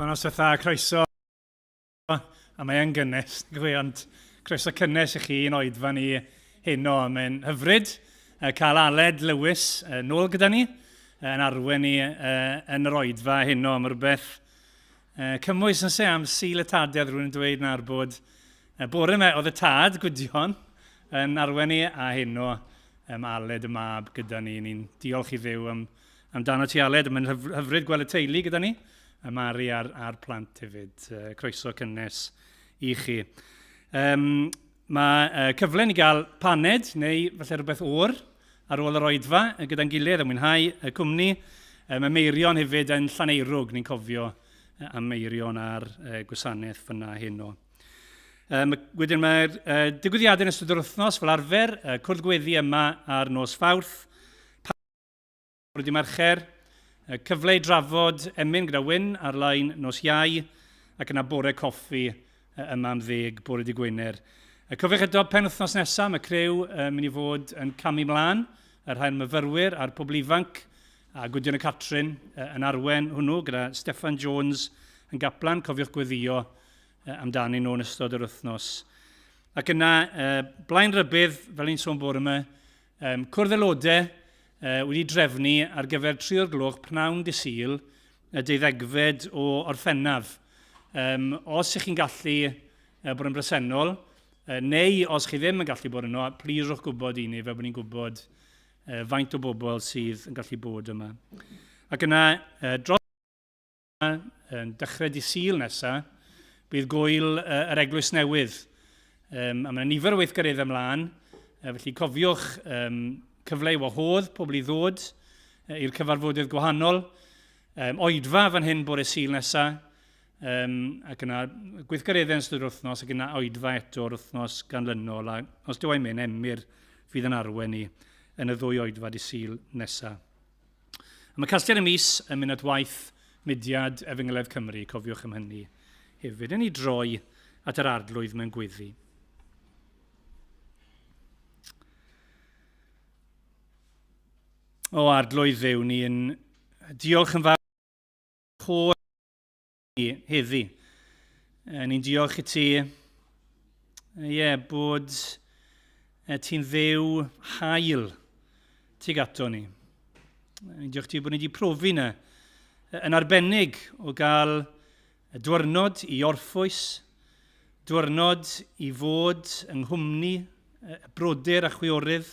Nos fatha croeso, a mae e'n gynnes, ond croeso cynnes i chi yn oedfa ni heno. Mae'n hyfryd cael Aled Lewis nôl gyda ni yn arwen ni yn yr oedfa heno am rhywbeth cymwys yn se am sil y tadiad rwy'n dweud na'r bod bore me oedd y tad Gwydion yn arwen ni a heno Aled y mab gyda ni. Ni'n diolch i ddew amdano ti Aled. Mae'n hyfryd gweld y teulu gyda ni. A Mari a'r plant hefyd. Croeso cynnes i chi. Mae cyfle ni gael paned neu falle rhywbeth o'r ar ôl yr oedfa gyda'n gilydd a mwynhau y cwmni. Mae Meirion hefyd yn Llaneirwg, ni'n cofio am Meirion ar gwasanaeth fyna heno. Wedyn mae'r digwyddiadau yn ystod yr wythnos fel arfer, cwrdd gweddi yma ar nos Fawrth, wedi Mercher, cyfle i drafod emyn gyda Wyn ar lain nos Iau ac yna bore coffi yma am 10 bore di Gwener. Cofiwch eto pen wythnos nesaf, mae crew mynd i fod yn camu mlaen, yr rhain myfyrwyr a'r pobl ifanc a Gwydion y Catrin yn arwen hwnnw gyda Steffan Jones yn gaplan. Cofiwch gweddio amdani nhw yn ystod yr wythnos. Ac yna, blaen rybydd, fel ni'n sôn bore yma, cwrdd aelodau wedi drefnu ar gyfer 3 o'r gloch pnawn dy Sul, 12 o Orffennaf. Os ych chi'n gallu bod yn bresennol, neu os chi ddim yn gallu bod yno, plis rwch gwybod i ni, fel bod ni'n gwybod faint o bobl sydd yn gallu bod yma. Ac yna, dros dechrau dy Sul nesaf, bydd gwyl yr eglwys newydd. A mae nifer o weithgareddau ymlaen, felly cofiwch cyfle i wahodd pobl i ddod i'r cyfarfodydd gwahanol. Oedfa fan hyn bore Sul nesaf, ac yna gweithgareddau yn ystod yr wythnos, ac yna oedfa eto'r wythnos ganlynol. A os dyw ein emyr fydd yn arwen ni yn y 2 oedfa dy Sul nesaf. Mae casgliad y mis yn mynd at waith mudiad Efengylau Cymru, cofiwch am hynny hefyd. Yn ei droi at yr arglwydd mewn gweddi. O arglwydd ddew ni yn diolch yn fawr ni heddi. Ni'n diolch i ti bod ti'n ddew hael tuag ato ni. Ni'n diolch ti bod ni wedi profi yna yn arbennig o gael diwrnod i orffwys, diwrnod i fod yng nghwmni, brodyr a chwiorydd,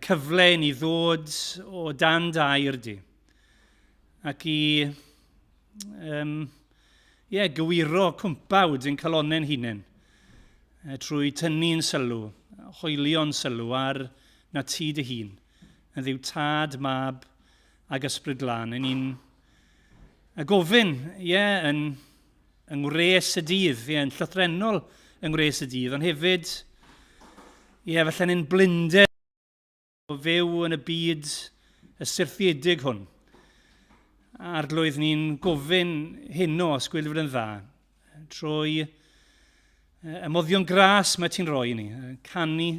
cyfle i ni ddod o dan dair di, ac i gywiro Cwmpawd yn calonnau'n hunain, trwy tynnu'n sylw, hoelio'n sylw ar na ti dy hun, yn ddiw tad, mab ag ysbryd glân. Yn ni'n gofyn, yn ngwres y dydd, yn llythrenol yng ngwres y dydd, ond hefyd, falle'n ein blinder o fyw yn y byd y syrthiedig hwn. Arglwydd ni'n gofyn heno, os gwylio fod yn dda, trwy y moddion gras mae ti'n rhoi ni, canu,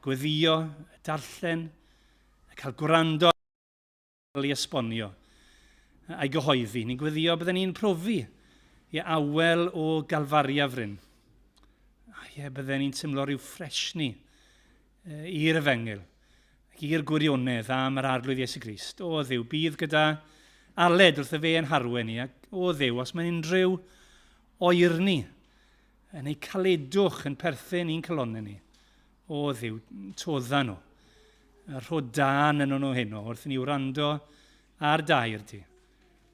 gweddio, darllen, cael gwrando i esbonio a'i gyhoeddi. Ni'n gweddio byddwn ni'n profi i awel o galfariaf ryn. Byddwn ni'n tymlo rhyw ffresni i'r efengil, i'r gwirionedd am yr arglwydd Iesu Grist. O Dduw, bydd gyda Aled wrth y fe yn harwen ni. O Dduw, os mae'n unrhyw oerni neu caledwch yn perthyn i'n calonnau ni. O Dduw, todda nhw. Rho dan yn nhw heno, wrth i ni wrando ar dair di.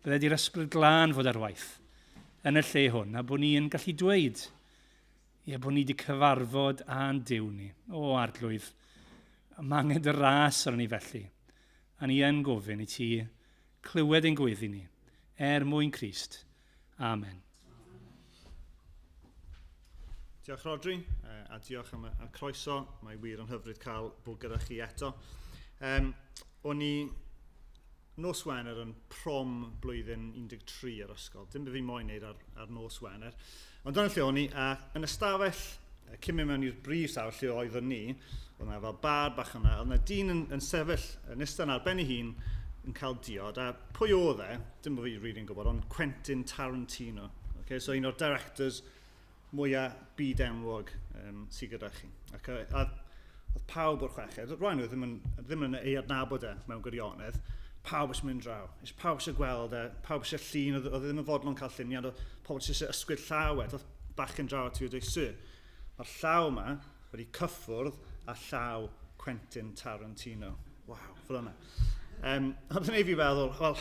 Bydde di'r ysbryd glân fod ar waith yn y lle hwn, a bod ni'n gallu dweud bod ni wedi cyfarfod a'n Duw ni. O arglwydd, mae angen dy ras ar ni felly. A ni yn gofyn i ti clywed ein gweddi ni, mwyn Crist. Amen. Diolch Rodri, a diolch am y croeso. Mae wir yn hyfryd cael bod gyda chi eto. O'n i nos Wener yn prom blwyddyn 13 ar ysgol. Dim bydd fi moyn wneud ar nos Wener. Ond dyna lle o'n i, yn ystafell, cyn mynd mewn i'r brif sawll lle oeddwn ni, oedd yna fel bar bach yna, oedd yna dyn yn sefyll, yn ystod ar ben ei hun, yn cael diod, a pwy oedd e, dim bod fi rili'n gwybod, ond Quentin Tarantino. Okay, so un o'r directors mwyaf byd-enwog sydd gyda chi. Ac oedd pawb o'r chweched, rhaid nhw ddim yn ei adnabod e mewn gwirionedd, pawb eisiau mynd draw. Pawb eisiau gweld e, pawb eisiau llun, oedd ddim yn fodlon cael lluniau, oedd pawb eisiau ysgwyd llawed, oedd bachgen draw at i wedi syr. Mae'r llaw yma wedi cyffwrdd a llaw Quentin Tarantino. Waw, fel yna. Oedd yn ei fi feddwl, wel,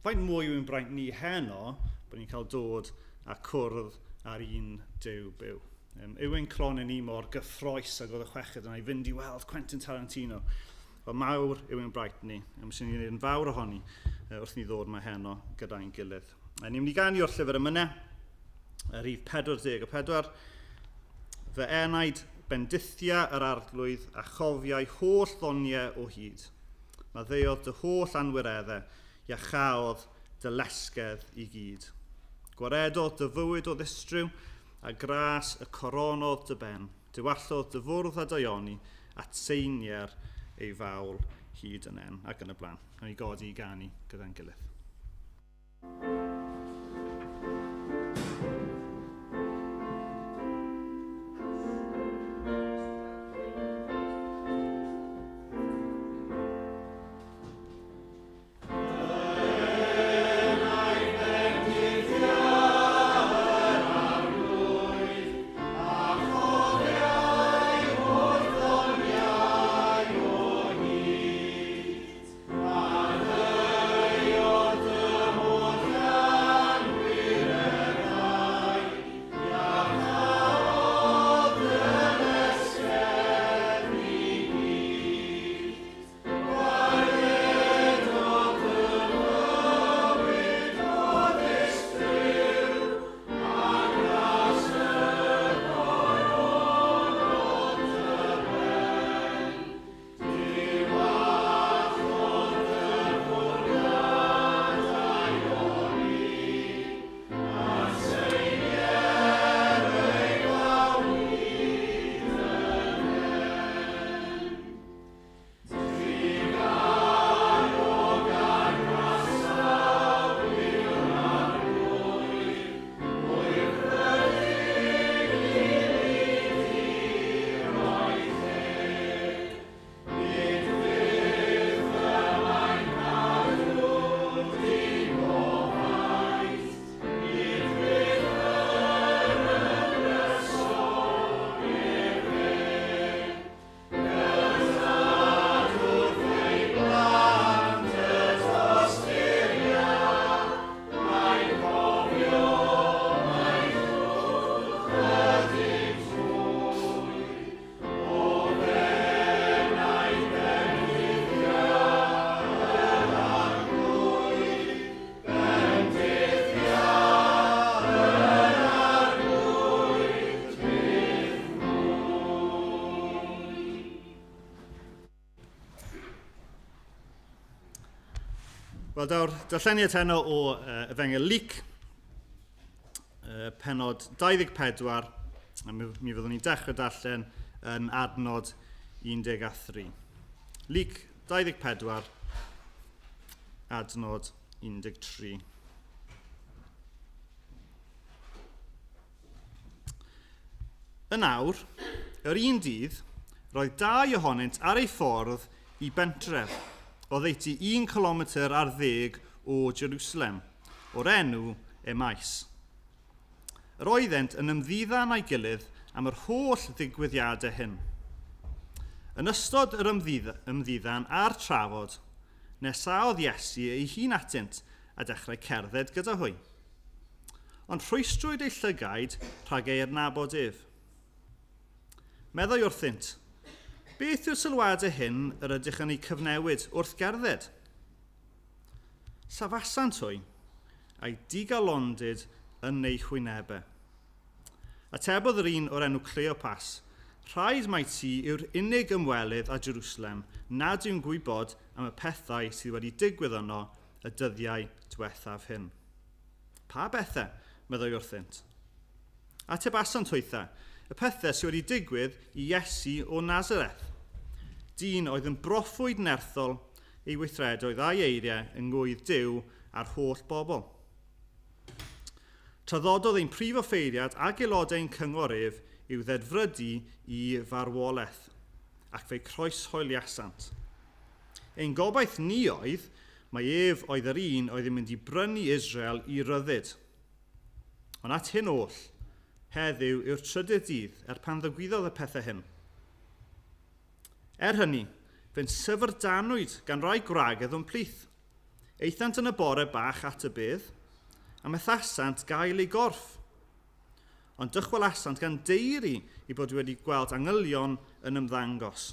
faint mwy yw'n braint ni heno bod ni'n cael dod a cwrdd ar un dew byw. Yw'n clonau ni mor gyffroes ag oedd y chweched yna i fynd i weld Quentin Tarantino. Wel, mawr yw'n braint ni. Sy'n ni'n gwneud yn fawr ohoni wrth ni ddod yma heno gyda'n gilydd. Ni'n mynd i ganu o'r llyfr ymyna, rhif 44. Fy enaid bendithia yr arglwydd a chofiau holl ddoniau o hyd. Maddeuodd dy holl anwireddau, iachawdd dy lesgedd i gyd. Gwaredodd dy fywyd o ddistryw, a gras y coronodd dy ben. Diwallodd dy fwrdd a daioni, at seinier ei fawl hyd yn en, ac yn y blaen. Yn ei godi i ganu gyda'n gilydd. Wel, daw'r darlleniad heno o Efengyl Luc, penod 24, a mi fyddwn ni'n dechrau darllen yn adnod 13. Luc 24, adnod 13. Yn awr, yr un dydd, roedd 2 ohonynt ar ei ffordd i bentref, oddeutu 1 kilometr ar 10 o Jerusalem, o'r enw Emais. Yr oeddent yn ymddiddan a'i gilydd am yr holl ddigwyddiadau hyn. Yn ystod yr ymddiddan a'r trafod, nesaodd Iesu ei hun atynt a dechrau cerdded gyda hwy. Ond rhwystrwyd ei llygaid rhag ei adnabod ef. Meddai wrthynt, beth yw'r sylwadau hyn yr ydych yn ei cyfnewid wrth gerdded? Safasant hwy, a'i digalondyd yn ei chwynebau. Atebodd yr un o'r enw Cleopas, rhaid mai ti yw'r unig ymwelydd â Jerusalem nad yw'n gwybod am y pethau sydd wedi digwydd yno y dyddiau diwethaf hyn. Pa bethau, meddai wrthynt? Atebasant hwytha, y pethau sydd wedi digwydd i Iesu o Nazareth. Dyn oedd yn broffwyd nerthol, ei weithredoedd a'i eiriau yng ngwydd Duw a'r holl bobl. Traddododd ein prif offeiriad ac aelodau'n cyngor ef i'w ddedfrydu i farwolaeth ac fe'i croeshoeliasant. Ein gobaith ni oedd mae ef oedd yr un oedd yn mynd i brynu Israel i ryddid. Ond at hyn oll, heddiw yw'r trydydd dydd pan ddigwyddodd y pethau hyn. Hynny, fe'n syfrdanwyd gan rai gwragedd o'n plith. Eithant yn y bore bach at y bydd, a methasant gael ei gorff. Ond dychwelasant gan deiri i bod wedi gweld angylion yn ymddangos,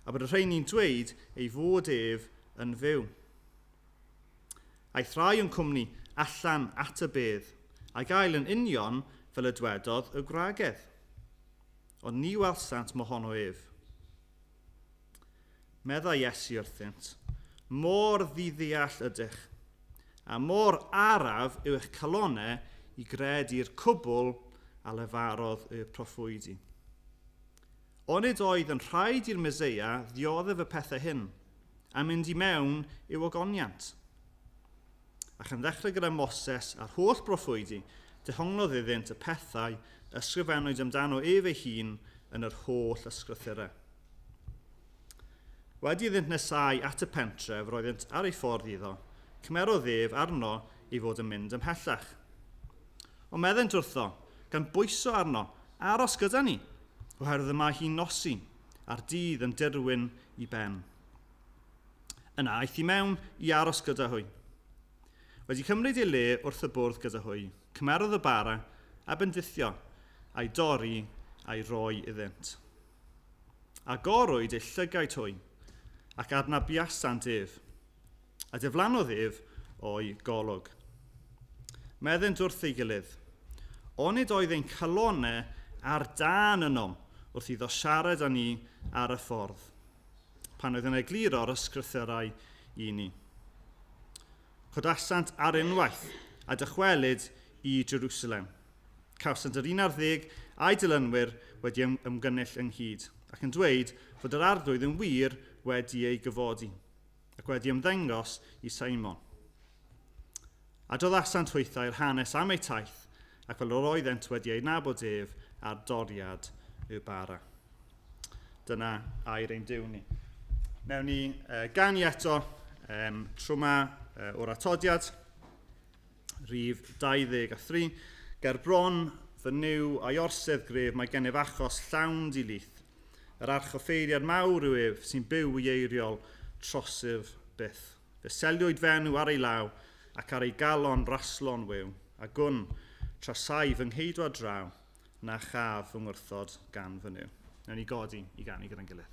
a bod y rhain ni'n dweud ei fod ef yn fyw. Aeth rai o'n cwmni allan at y bydd, a gael yn union fel y dwedodd y gwragedd. Ond ni welsant mohono ef. Medda Iesu wrthynt, mor ddiddeall ydych, a mor araf yw eich calonau i gredu'r cwbl a lefarodd y proffwydi. Onid oedd yn rhaid i'r Meseia ddioddef y pethau hyn, a mynd i mewn i'w ogoniant. Ac yn ddechrau gyda Moses a'r holl proffwydi, dehonglodd iddynt y pethau ysgrifennwyd amdano ef ei hun yn yr holl ysgrythurau. Wedi iddynt nesau at y pentref roeddent ar ei ffordd iddo, cymerodd ef arno i fod yn mynd ymhellach. Ond meddent wrtho, gan bwyso arno, aros gyda ni, oherwydd y mae hi'n nosi, a'r dydd yn dirwyn i ben. Yna aeth i mewn i aros gyda hwy. Wedi cymryd ei le wrth y bwrdd gyda hwy, cymerodd y bara a bendithio, a'i dorri a'i roi iddynt. A gorwyd ei llygaid hwy, ac adnabiasant ef, a diflannodd ef o'i golwg. Meddent wrth ei gilydd, onid oedd ein calonau ar dan yno wrth iddo siarad â ni ar y ffordd, pan oedd yn egluro'r ysgrythurau i ni. Codasant ar unwaith a dychwelyd i Jerusalem. Cawsant yr 11 a'i dilynwyr wedi ymgynnull ynghyd, ac yn dweud fod yr arglwydd yn wir wedi ei gyfodi, ac wedi ymddengos i Simon. A doddasant hwythau'r hanes am ei taith, ac fel yr oeddent wedi ei nabod ef ar doriad y bara. Dyna air ein Duw ni. Newn ni ganu eto trwma o'r atodiad, rhif 23. Ger bron fy niw a'i orsedd gref mae gennyf achos llawn dilith. Yr archoffeiriad mawr yw ef sy'n byw i eiriol trosif byth. Fe seliwyd fenw ar ei law ac ar ei galon raslon wyw, a gwn tra saif yng ngheidwa draw na chaf fy ngwrthod gan fy niw. Newn ni godi i ganu gyda'n gilydd.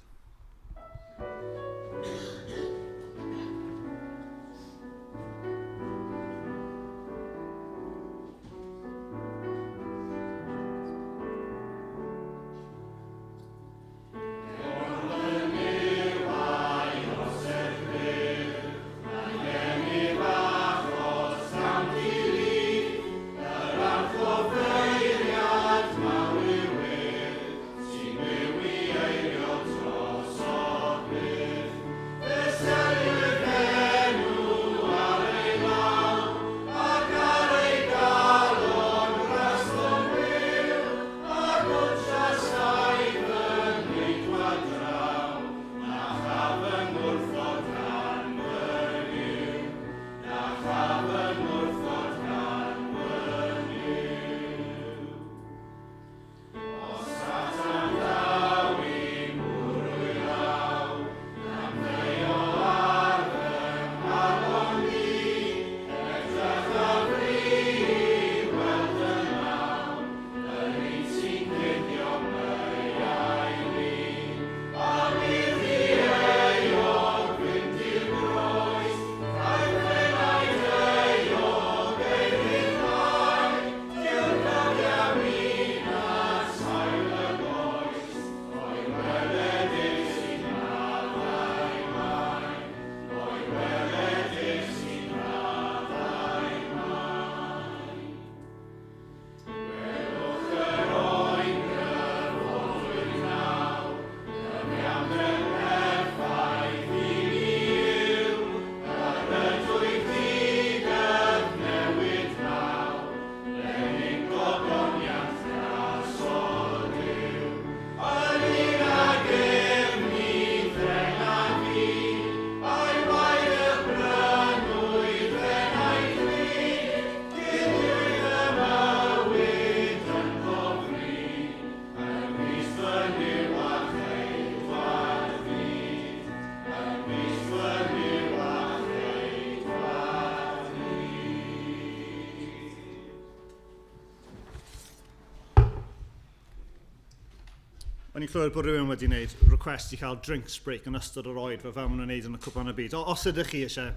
O'n i'n clywed bod rhywun wedi gwneud request i cael drinks break yn ystod yr oed fel maen nhw'n gwneud yn y cwpan y byd. Os ydych chi eisiau,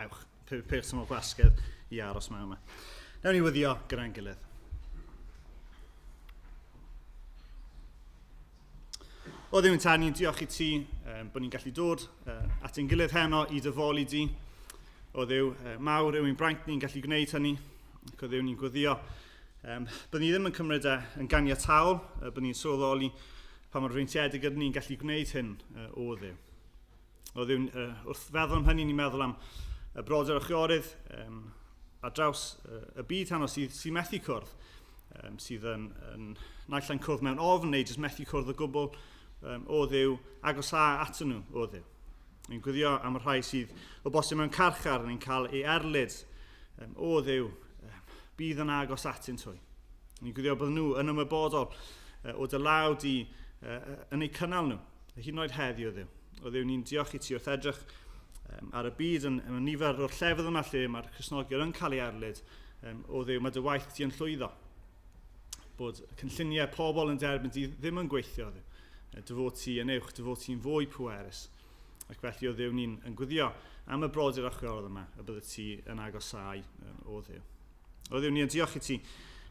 ewch, personol gwasgedd i aros mewn yma. Newn ni wyddio gyda'n gilydd. O Dduw yn tan, ni'n diolch i ti bod ni'n gallu dod at ein gilydd heno i dyfoli di. O Dduw, mawr yw ein braint ni'n gallu gwneud hynny. Ac o Dduw ni'n gwyddio bydd ni ddim yn cymryd yn ganiataol, bydd ni'n sylweddoli pa mor freintiedig ydyn ni'n gallu gwneud hyn o Dduw. O Dduw, wrth feddwl am hynny, ni'n meddwl am y brodyr a chwiorydd ar draws y byd hano sydd methu cwrdd, sydd yn naill ai'n cwrdd mewn ofn neu jyst methu cwrdd o gwbl o Dduw, agosa atyn nhw o Dduw. Ni'n gwyddio am y rhai sydd o bosib mewn carchar ni'n cael ei erlyd o Dduw, bydd yn agos atyn twy. Ni'n gwyddio bod nhw yn ymwybodol o dy law di yn eu cynnal nhw, hyd yn oed heddiw o Dduw. O Dduw, ni'n diolch i ti wrth edrych ar y byd yn nifer o'r llefydd yma lle mae'r Cristnogion yn cael ei erlyd. O Dduw, mae dy waith ti yn llwyddo. Bod cynlluniau pobl yn derbyn ti ddim yn gweithio, Dduw. Dy fod ti yn uwch, dy fod ti'n fwy pwerus. Ac felly o Dduw, ni'n gwyddio am y brodyr a chwiorydd yma, y bydde ti yn agosau o Dduw. O Dduw, ni'n diolch i ti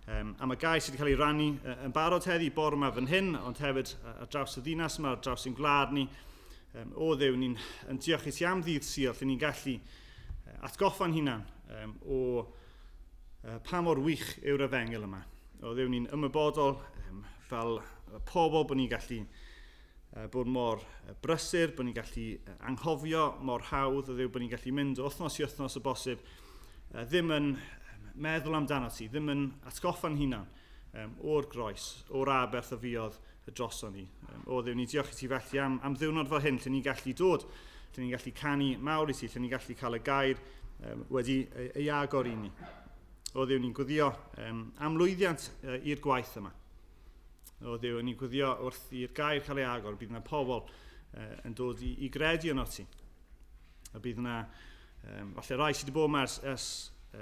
am y gai sydd wedi cael ei rannu yn barod heddi bore yma fan hyn, ond hefyd ar draws y ddinas yma, ar draws ein gwlad ni. O Dduw, ni'n diolch i ti am ddydd Sul, lle ni'n gallu atgoffa'n hunan o pa mor wych yw'r efengil yma. O Dduw, ni'n ymwybodol fel pobl bod ni'n gallu bod mor brysur, bod ni'n gallu anghofio mor hawdd, o Dduw, bod ni'n gallu mynd o wythnos i wythnos o bosib, ddim yn meddwl amdano ti, ddim yn atgoffa'n hunan o'r groes, o'r aberth y fuodd y droson ni. O Dduw, ni'n diolch i ti felly am ddiwrnod fel hyn, lle ni'n gallu dod, lle ni'n gallu canu mawr i ti, lle ni'n gallu cael y gair wedi ei agor i ni. O Dduw, ni'n gwyddio am lwyddiant i'r gwaith yma. O Dduw, ni'n gwyddio wrth i'r gair cael ei agor, bydd yna pobl yn dod i gredu yno ti. A bydd yna, falle rai sydd wedi bod yma ers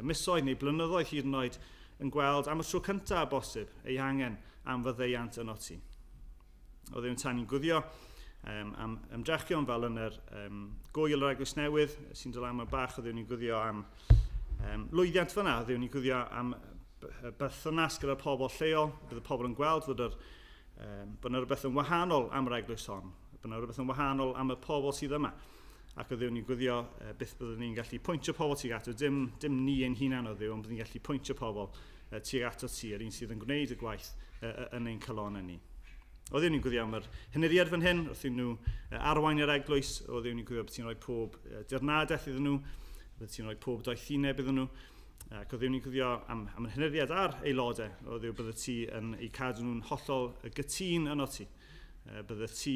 misoedd neu blynyddoedd hyd yn oed yn gweld am y tro cyntaf bosib ei angen am fyddeiant yno ti. O Dduw, tan ni'n gwyddio am ymdrechion fel yn yr gwyl yr Eglwys Newydd sy'n dod am y bach. O Dduw, ni'n gwyddio am lwyddiant fyna. O Dduw, ni'n gwyddio am berthynas gyda'r pobl lleol. Bydd y pobl yn gweld bod yna rhywbeth yn wahanol am yr eglwys hon. Bod yna rhywbeth yn wahanol am y pobl sydd yma. Ac o Dduw, ni'n gwyddio beth byddwn ni'n gallu pwyntio pobl tuag ato, dim ni ein hunan o Dduw, ond byddwn ni'n gallu pwyntio pobl tuag ato ti, yr un sydd yn gwneud y gwaith yn ein calonau ni. O Dduw, ni'n gwyddio am yr hyniriad fan hyn, wrth i nhw arwain yr eglwys. O Dduw, ni'n gwyddio bod ti'n rhoi pob dirnadaeth iddyn nhw, bod ti'n rhoi pob doethineb iddyn nhw. Ac o Dduw, ni'n gwyddio am yr hyniriad ar aelodau. O Dduw, bydde ti yn eu cadw nhw'n hollol gytun yno ti. Bydde ti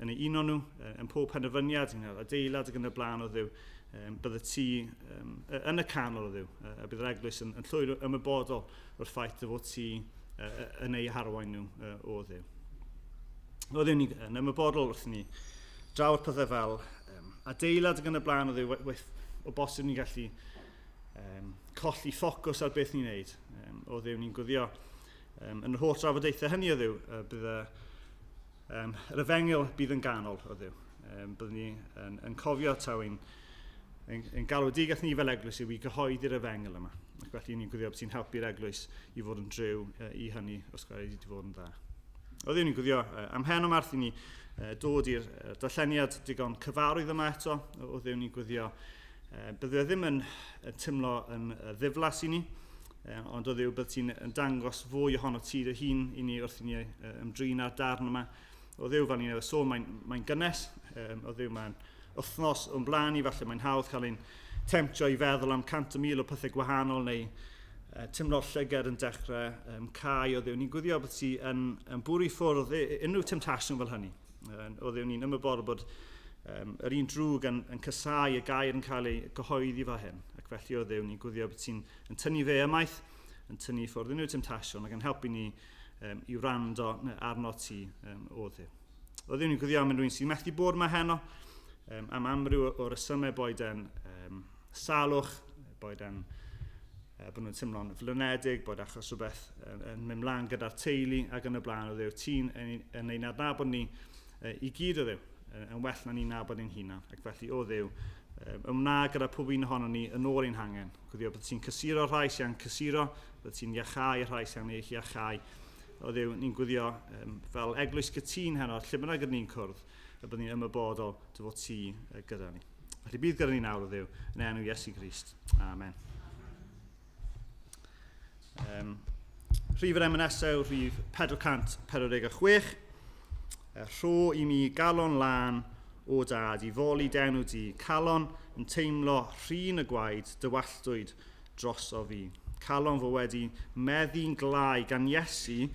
yn ei uno nhw yn pob penderfyniad, yn adeilad ac yn y blaen o Dduw. Bydde ti yn y canol o Dduw. Bydd yr eglwys yn llwyr ymwybodol o'r ffaith fod ti yn ei harwain nhw o Dduw. O Dduw, ni'n ymwybodol wrth ni draw'r pethau fel adeilad ac yn y blaen o Dduw, o bosib ni'n gallu colli ffocws ar beth ni'n neud. O Dduw, ni'n gwyddio yn yr holl drafodaethau hynny o Dduw, bydd yr efengil bydd yn ganol o Dduw. Byddwn ni yn cofio taw ein galwedigaeth ni fel eglwys yw i gyhoeddi'r efengil yma. Ac felly ni'n gwyddio bod ti'n helpu'r eglwys i fod yn driw i hynny os gael ei fod yn dda. O Dduw, ni'n gwyddio am hen o marth i ni dod i'r darlleniad digon cyfarwydd yma eto. O Dduw, ni'n gwyddio bydde ddim yn tymlo yn ddiflas i ni, ond o Dduw, bydd ti'n dangos fwy ohono ti dy hun i ni wrth i ni ymdrin ar darn yma. O Dduw, fel ni'n sôn, mae'n gynnes. O Dduw, mae'n wythnos o'n blaen i, falle mae'n hawdd cael ein temtio i feddwl am 100,000 o pethau gwahanol neu tymlo'r llygad yn dechrau cae. O Dduw, ni'n gwyddio bod ti yn bwrw i ffwrdd unrhyw temtasiwn fel hynny. O Dduw, ni'n ymwybodol bod yr un drwg yn cysau y gair yn cael ei gyhoeddi fel hyn. Ac felly o Dduw, ni'n gwyddio bod ti'n tynnu fe ymaith, yn tynnu ffwrdd unrhyw temtasiwn ac yn helpu ni i wrando arno ti o Dduw. O Dduw, ni'n gwyddio am rhywun sy'n methu bod yma heno, am amryw o resymau boed yn salwch, boed yn bod nhw'n teimlo'n flynedig, bod achos rhywbeth yn mynd mlaen gyda'r teulu ac yn y blaen o ddew. Ti'n yn ein adnabod ni i gyd o ddew, yn well na ni'n nabod ein hunan. Ac felly o ddew, ymwna gyda pob un ohono ni yn o'r ein hangen. Gwyddio bod ti'n cysuro rhai sy'n cysuro, bod ti'n iachau rhai sy'n eich iachau. O ddew, ni'n gwyddio fel eglwys gytun heno, lle bynnag ydyn ni'n cwrdd, a bod ni'n ymwybodol dy fod ti gyda ni. Felly bydd gyda ni nawr o ddew, yn enw Iesu Grist. Amen. Rhif yr emynesau, rhif 446. Rho i mi galon lan o dad i foli denw di, calon yn teimlo rhin y gwaed dywalltwyd dros o fi. Calon fo wedi meddu'n glai gan Iesu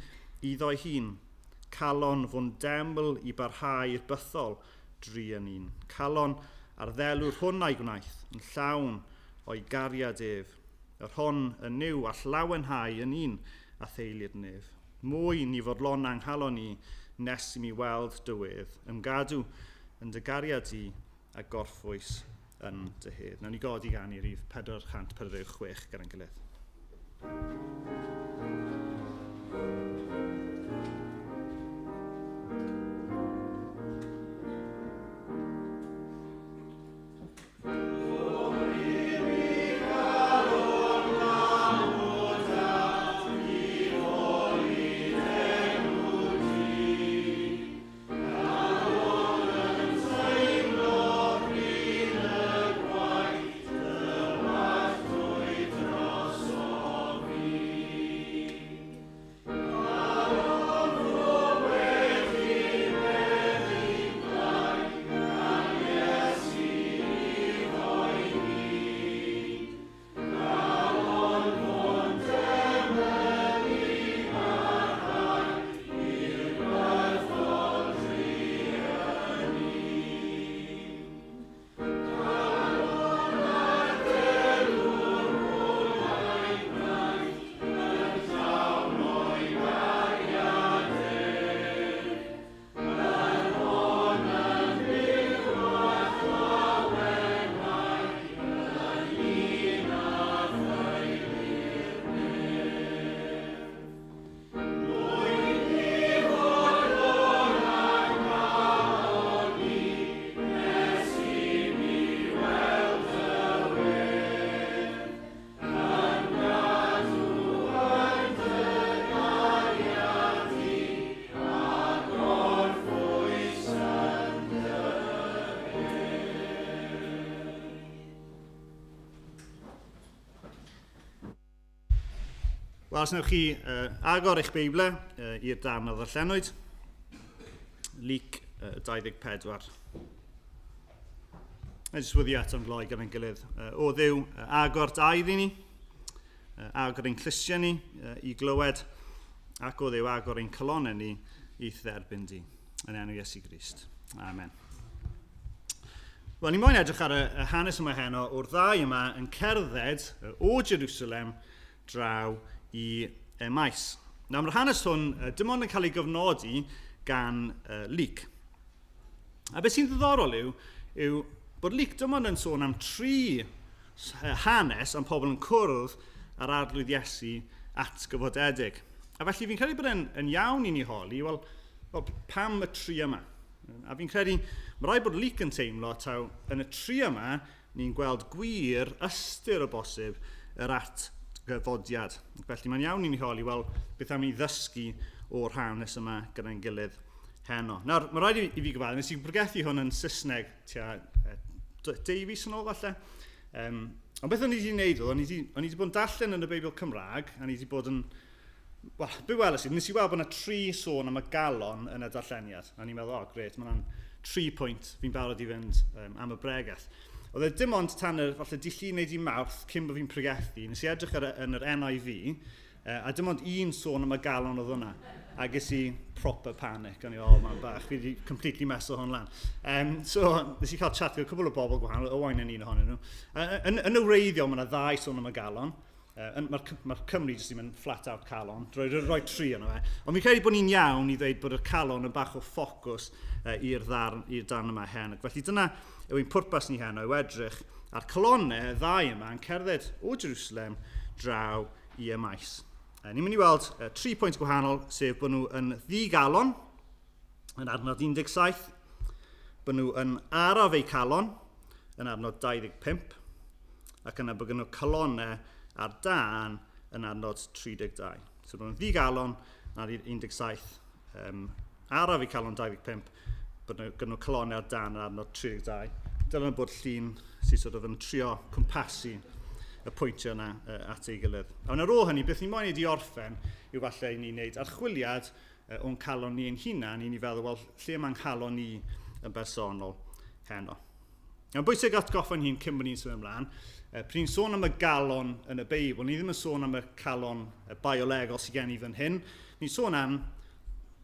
iddo'i hun. Calon fo'n deml i barhau'r bythol dri yn un. Calon ar ddelw'r hwn a'i gwnaeth yn llawn o'i gariad ef. Yr hon yn niw a llawenhau yn un a theulu'r nef. Mwy ni fodlon anghalon ni nes i mi weld dywydd, ymgadw yn dy gariad di a gorffwys yn dy hedd. Nawn ni godi gan i rhif 446 gyda'n gilydd. Wel, os newch chi agor eich Beiblau i'r darn o ddarllenwyd, Luc 24. A jyst wyddi ato'n gloi gyda'n gilydd. O ddew agor daidd i ni, agor ein clusiau ni i glywed, ac o ddew agor ein colonnau ni i dderbyn di. Yn enw Iesu Grist. Amen. Wel, ni moyn edrych ar y hanes yma heno o'r ddau yma yn cerdded o Jerusalem draw i Emais. Nawr, mae'r hanes hwn dim ond yn cael ei gyfnodi gan Luc. A beth sy'n ddiddorol yw bod Luc dim ond yn sôn am 3 hanes am pobl yn cwrdd ar arglwydd Iesu at gyfodedig. A felly fi'n credu bod yn iawn i ni holi, wel pam y 3 yma? A fi'n credu, mae rai bod Luc yn teimlo taw yn y 3 yma ni'n gweld gwir ystyr o bosib yr at gyfodiad. Felly mae'n iawn i ni holi, wel, beth am i ddysgu o'r hanes yma gyda'n gilydd heno. Nawr, mae rhaid i fi gyfadde, nes i'n bregethu hwn yn Saesneg tua 2 fis yn ôl falle. Ond beth o'n i wedi gwneud o'n i wedi bod yn darllen yn y Beibl Cymraeg, a ni wedi bod yn, wel, be weles i, nes i weld bod yna 3 sôn am y galon yn y darlleniad. A ni'n meddwl, gret, mae'n 3 pwynt fi'n barod i fynd am y bregaeth. Oedd e dim ond tan yr falle dilyn neu di Mawrth cyn bod fi'n pregethu, nes i edrych yn yr NIV, a dim ond 1 sôn am y galon oedd hwnna. A ges i proper panic, o'n i, ma'n bach, fi wedi completely meso hwn lan. So, nes i cael chat gyda cwbl o bobl gwahanol, Owain yn un ohonyn nhw. Yn y wreiddiol, mae yna 2 sôn am y galon. Mae'r Cymru jyst i mynd flat out calon, rhoi 3 yno fe. Ond fi'n credu bod ni'n iawn i ddweud bod y calon yn bach o ffocws i'r darn yma hen. Felly dyna yw ein pwrpas ni heno, yw edrych ar colonnau y 2 yma yn cerdded o Jerusalem draw i y maes. Ni'n mynd i weld 3 pwynt gwahanol, sef bod nhw yn ddigalon, yn adnod 17, bod nhw yn araf eu calon, yn adnod 25, ac yna bod nhw calonau ar dan yn adnod 32. So bod nhw'n ddigalon, ar 17, araf eu calon 25, bod nhw calonau ar dan yn adnod 32. Dylen bod llun sy'n yn trio cwmpasu y pwyntiau yna at ei gilydd. A ar ôl hynny, beth ni'n moyn i di orffen yw falle i ni'n gwneud archwiliad o'n calon ni ein hunan, i ni feddwl, wel, lle mae'n calon ni yn bersonol heno. Mae'n bwysig atgoffa'n hun cyn bod ni'n sôn ymlaen. Pryd ni'n sôn am y galon yn y Beibl, ni ddim yn sôn am y calon biolegol sydd gen i fan hyn. Ni'n sôn am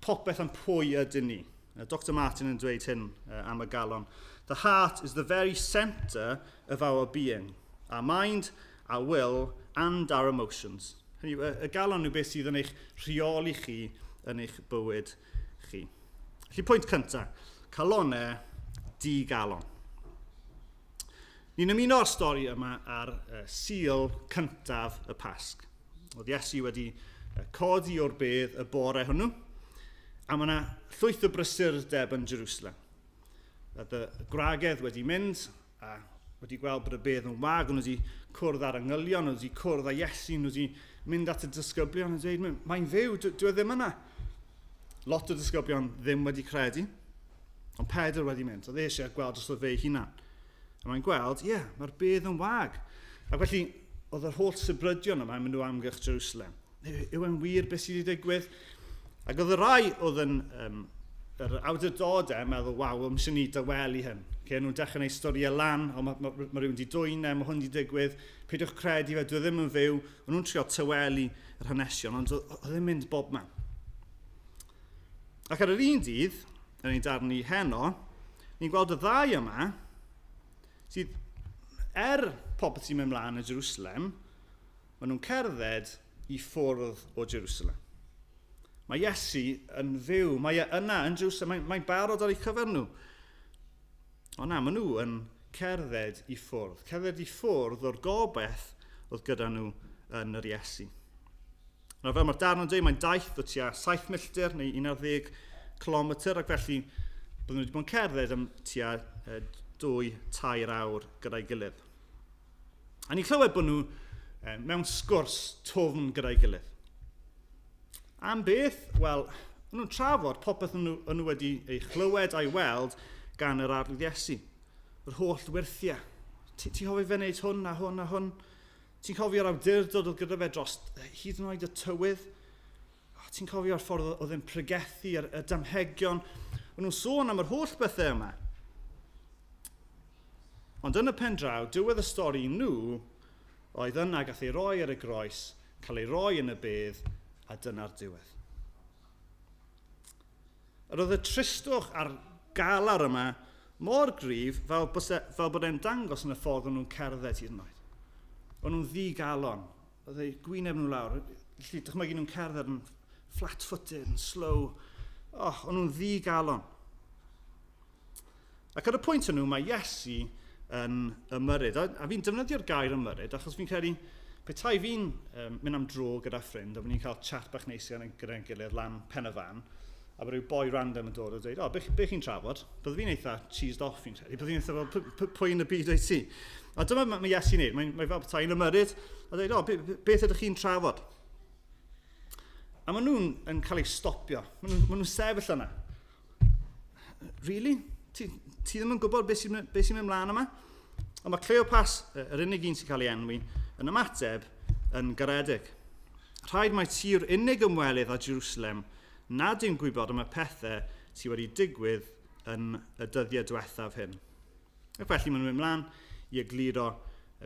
popeth am pwy ydyn ni. Dr Martin yn dweud hyn am y galon. The heart is the very centre of our being. Our mind, our will, and our emotions. Y galon yw beth sydd yn eich rheoli chi yn eich bywyd chi. Felly pwynt cyntaf, calonau di-galon. Ni'n ymuno o'r stori yma ar sul cyntaf y Pasg. Oedd Iesu wedi codi o'r bedd y bore hwnnw, a mae yna llwyth o brysurdeb yn Jerusalem. Oedd y gwragedd wedi mynd, a wedi gweld bod y bedd yn wag, ond wedi cwrdd ar angylion, ond wedi cwrdd â Iesu, ond wedi mynd at y disgyblion, ond dweud, mae'n fyw, dwi ddim yna. Lot o disgyblion ddim wedi credu, ond Pedr wedi mynd, oedd eisiau gweld os oedd fe hunan. A mae'n gweld, mae'r bedd yn wag. Ac felly, oedd yr holl sybrydion yma yn mynd o amgylch Jerusalem. Yw e'n wir beth sydd wedi digwydd? Ac oedd y rai oedd yn yr awdurdodau meddwl, waw, ymwysyn ni dyweli hyn. Nhw'n dechrau gwneud storiau lan, ond mae rhywun wedi dwyne, mae hwn wedi digwydd, peidiwch credu fe, dwi ddim yn fyw, ond nhw'n trio tyweli yr hanesion, ond oedd ddim mynd bob man. Ac ar yr un dydd, yn ein darn ni heno, ni'n gweld y ddau yma, sydd popeth sy'n mynd mlaen y Jerusalem, maen nhw'n cerdded i ffwrdd o Jerusalem. Mae Iesu yn fyw, mae yna yn Jerusalem, mae'n barod ar eu cyfer nhw. Ond na, maen nhw yn cerdded i ffwrdd o'r gobaith oedd gyda nhw yn yr Iesu. Nawr fel mae'r darn yn dweud, mae'n daith o tua 7 milltir neu 11 kilometr, ac felly byddwn nhw wedi bod yn cerdded am tua 2-3 awr gyda'i gilydd. A ni'n clywed bod nhw mewn sgwrs twfn gyda'i gilydd. Am beth? Wel, nhw'n trafod popeth nhw wedi ei chlywed a'i weld gan yr arglwydd Iesu. Yr holl wirthiau. Ti'n hoffi fe wneud hwn a hwn a hwn? Ti'n cofio'r awdurdod oedd gyda fe dros hyd yn oed y tywydd? Ti'n cofio'r ffordd oedd yn pregethu y damhegion? O'n nhw'n sôn am yr holl bethau yma. Ond yn y pen draw, diwedd y stori nhw, oedd yna gath ei roi ar y groes, cael ei roi yn y bedd, a dyna'r diwedd. Yr oedd y tristwch a'r galar yma mor gryf fel bod e'n dangos yn y ffordd o'n nhw'n cerdded hyd yn oed. O'n nhw'n ddi-galon. Oedd ei gwyneb nhw lawr. Felly dychmygu nhw'n cerdded yn flat-footed, yn slow. O'n nhw'n ddi-galon. Ac ar y pwynt nhw, mae Iesu yn ymyrryd. A fi'n defnyddio'r gair ymyrryd, achos fi'n credu, petai fi'n mynd am dro gyda ffrind, a fi'n cael chat bach neis gyda'n gilydd lan pen y fan, a bod rhyw boi random yn dod a dweud, be chi'n trafod? Bydd fi'n eitha cheesed off fi'n credu. Bydd fi'n eitha fel, pwy yn y byd o'i ti? A dyma mae Iesu'n neud. Mae fel petai yn ymyrryd, a dweud, beth ydych chi'n trafod? A maen nhw'n cael eu stopio. Maen nhw'n sefyll yna. Really? Ti ddim yn gwybod beth sy'n mynd mlaen yma? Ond mae Cleopas, yr unig un sy'n cael ei enwi, yn ymateb yn garedig. Rhaid mai tir unig ymwelydd â Jerusalem nad yw'n gwybod am y pethau sydd wedi digwydd yn y dyddiau diwethaf hyn. Ac felly maen nhw'n mynd mlaen i egluro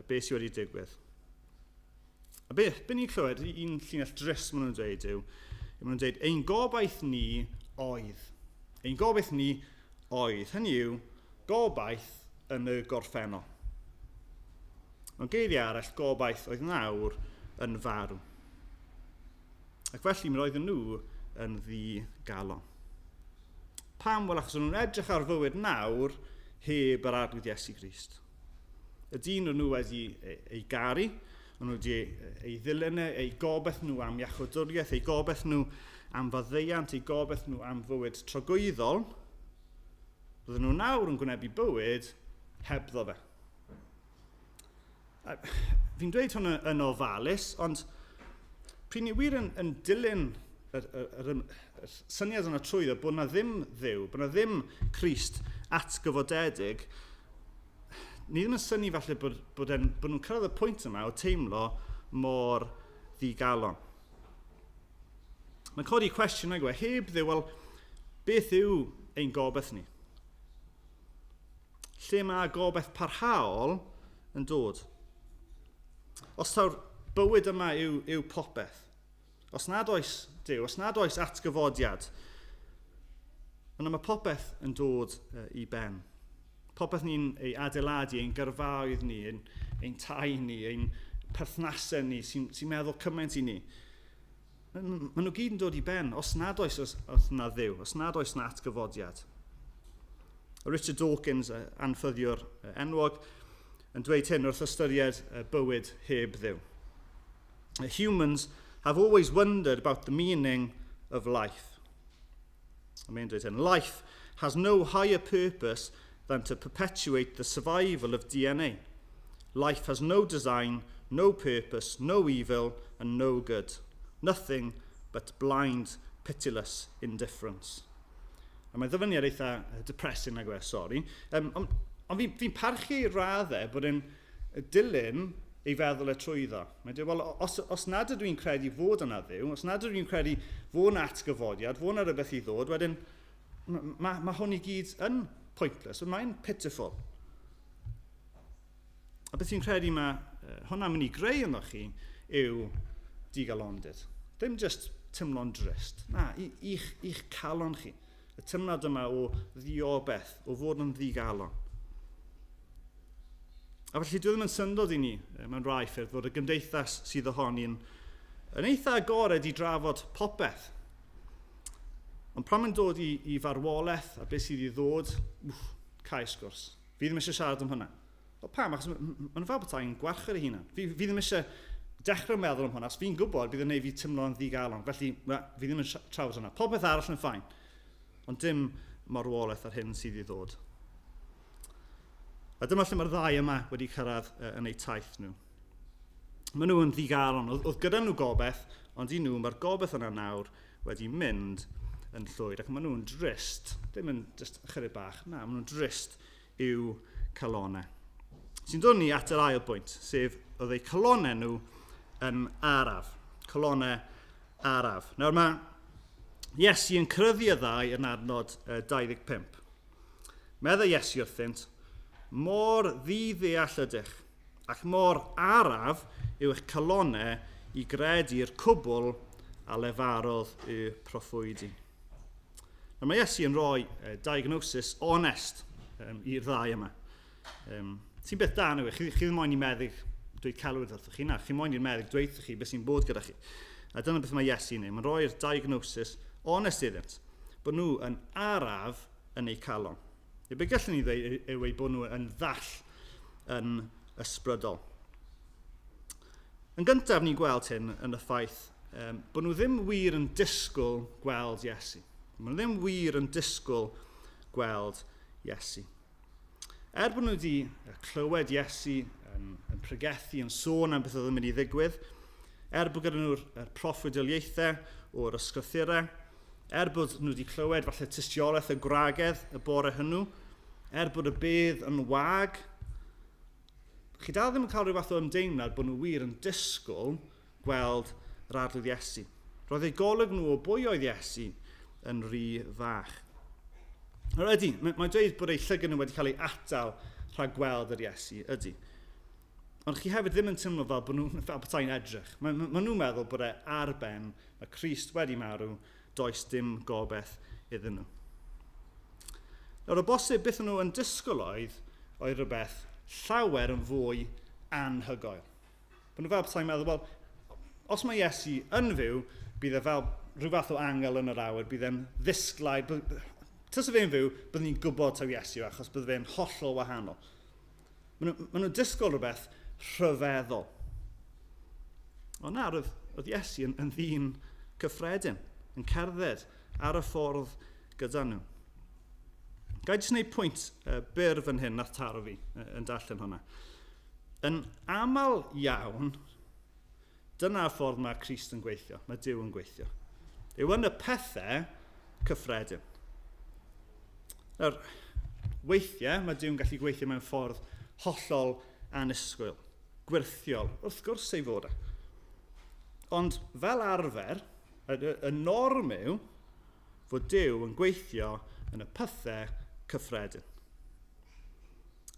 beth sydd wedi digwydd. A be ni'n clywed, un llinell dris maen nhw'n dweud yw, maen nhw'n dweud, ein gobaith ni oedd. Ein gobaith ni oedd. Hynny yw, gobaith yn y gorffennol. Mewn geiriau arall, gobaith oedd nawr yn farw. Ac felly mi roedden nhw yn ddi-galon. Pam? Wel, achos nhw'n edrych ar fywyd nawr heb yr arglwydd Iesu Grist. Y dyn nhw wedi ei garu, Maen nhw wedi ei ddilyn, ei gobeith nhw am iachwdwriaeth, ei gobeith nhw am faddeuant, ei gobeith nhw am fywyd trogwyddol. Bydden nhw nawr yn gwynebu bywyd hebddo fe. Fi'n dweud hwn yn ofalus, ond pryd ni wir yn dilyn yr syniad yna trwyddo bod na ddim dduw, bod na ddim Crist atgyfodedig, ni ddim yn syni falle bod nhw'n cyrraedd y pwynt yma o teimlo mor ddigalon. Mae'n codi cwestiwn ag heb dduw, wel, beth yw ein gobeith ni? Lle mae gobeith parhaol yn dod? Os taw'r bywyd yma yw popeth, os nad oes Duw, os nad oes atgyfodiad, yna mae popeth yn dod i ben. Popeth ni'n ei adeiladu, ein gyrfaoedd ni, ein tai ni, ein perthnasau ni, sy'n meddwl cymaint i ni. Maen nhw gyd yn dod i ben, os nad oes na dduw, os nad oes na atgyfodiad. Richard Dawkins, anffyddiwr enwog, yn dweud hyn wrth ystyried bywyd heb dduw. Humans have always wondered about the meaning of life. Life has no higher purpose than to perpetuate the survival of DNA. Life has no design, no purpose, no evil, and no good. Nothing but blind, pitiless indifference. A mae ddyfyniad eitha depressing nag sori. Ond fi'n parchu i raddau bod yn dilyn ei feddwl trwyddo. Mae'n dweud, wel, os nad ydw i'n credu fod yna dduw, os nad ydw i'n credu fod yna atgyfodiad, fod yna rhywbeth i ddod, wedyn mae hwn i gyd yn pointless, mae'n pitiful. A beth i'n credu hwnna'n mynd i greu yno chi yw digalondyd. Dim just tymlo'n drist. Na, i'ch calon chi. Y tymnad yma o ddiobeth, o fod yn ddigalon. A felly dwi ddim yn syndod i ni, mewn rai ffyrdd, fod y gymdeithas sydd ohoni'n yn eitha agored i drafod popeth. Ond pan mae'n dod i farwolaeth a beth sydd i ddod, cael sgwrs. Fi ddim eisiau siarad am hynna. O pam, achos mae'n fel bod ta'n gwarch ar ei hunan. Fi ddim eisiau dechrau meddwl am hwnna, os fi'n gwybod bydd yn ei fi tymlo'n ddigalon. Felly, fi ddim yn traws hwnna. Popeth arall yn ffain, ond dim marwolaeth ar hyn sydd i ddod. A dyma lle mae'r ddau yma wedi cyrraedd yn eu taith nhw. Maen nhw yn ddigalon. Oedd gyda nhw gobeith, ond i nhw mae'r gobeith yna nawr wedi mynd yn llwyd. Ac maen nhw'n drist, ddim yn just ychydig bach, na, maen nhw'n drist i'w calonau. Sy'n dod ni at yr ail bwynt, sef oedd eu calonau nhw yn araf. Calonau araf. Nawr mae Iesu yn cyrraeddu y ddau yn adnod 25. Medda Iesu wrthynt, mor ddiddeall ydych, ac mor araf yw eich calonau i gredu'r cwbl a lefarodd y proffwydi. Nawr mae Iesu yn rhoi diagnosis onest i'r ddau yma. Sy'n beth da nhw, chi ddim moyn i meddyg dweud celwydd wrthych chi, na, chi moyn i'r meddyg dweud wrthych chi beth sy'n bod gyda chi. A dyna beth mae Iesu'n ei. Mae'n rhoi'r diagnosis onest iddynt, bod nhw yn araf yn eu calon. Be gallwn ni ddweud yw bod nhw yn ddall yn ysbrydol. Yn gyntaf ni'n gweld hyn yn y ffaith bod nhw ddim wir yn disgwyl gweld Iesu. Maen nhw ddim wir yn disgwyl gweld Iesu. Bod nhw wedi clywed Iesu yn pregethu, yn sôn am beth oedd yn mynd i ddigwydd, bod gyda nhw'r proffwydoliaethau o'r ysgrythurau, bod nhw wedi clywed falle tystiolaeth y gwragedd y bore hwnnw, bod y bedd yn wag, chi dal ddim yn cael rhyw fath o ymdeimlad bod nhw wir yn disgwyl gweld yr arglwydd Iesu. Roedd ei golwg nhw o bwy oedd Iesu yn rhy fach. Ydy, mae'n dweud bod ei llygad nhw wedi cael ei atal rhag gweld yr Iesu, ydy. Ond chi hefyd ddim yn teimlo fel bod nhw'n fel bethau'n edrych. Maen nhw'n meddwl bod e ar ben, mae Crist wedi marw, does dim gobeith iddyn nhw. Nawr, o bosib beth nhw yn disgwyl oedd rhywbeth llawer yn fwy anhygoel. Bod nhw fel bethau'n meddwl, wel, os mae Iesu yn fyw, bydd e fel rhyw fath o angel yn yr awyr, bydd e'n ddisglaid. Tys o fe'n fyw, bydd ni'n gwybod taw Iesu, achos bydd fe'n hollol wahanol. Maen nhw'n disgwyl rhywbeth rhyfeddol. Ond na, oedd Iesu yn ddyn cyffredin, yn cerdded ar y ffordd gyda nhw. Gai jyst wneud pwynt byr fan hyn nath taro fi yn darllen hwnna. Yn aml iawn, dyna'r ffordd mae Crist yn gweithio, mae Duw yn gweithio. Yw yn y pethau cyffredin. Weithiau mae Duw'n gallu gweithio mewn ffordd hollol annisgwyl, gwirthiol, wrth gwrs ei fod e. Ond fel arfer, y norm yw fod Duw yn gweithio yn y pethau cyffredin.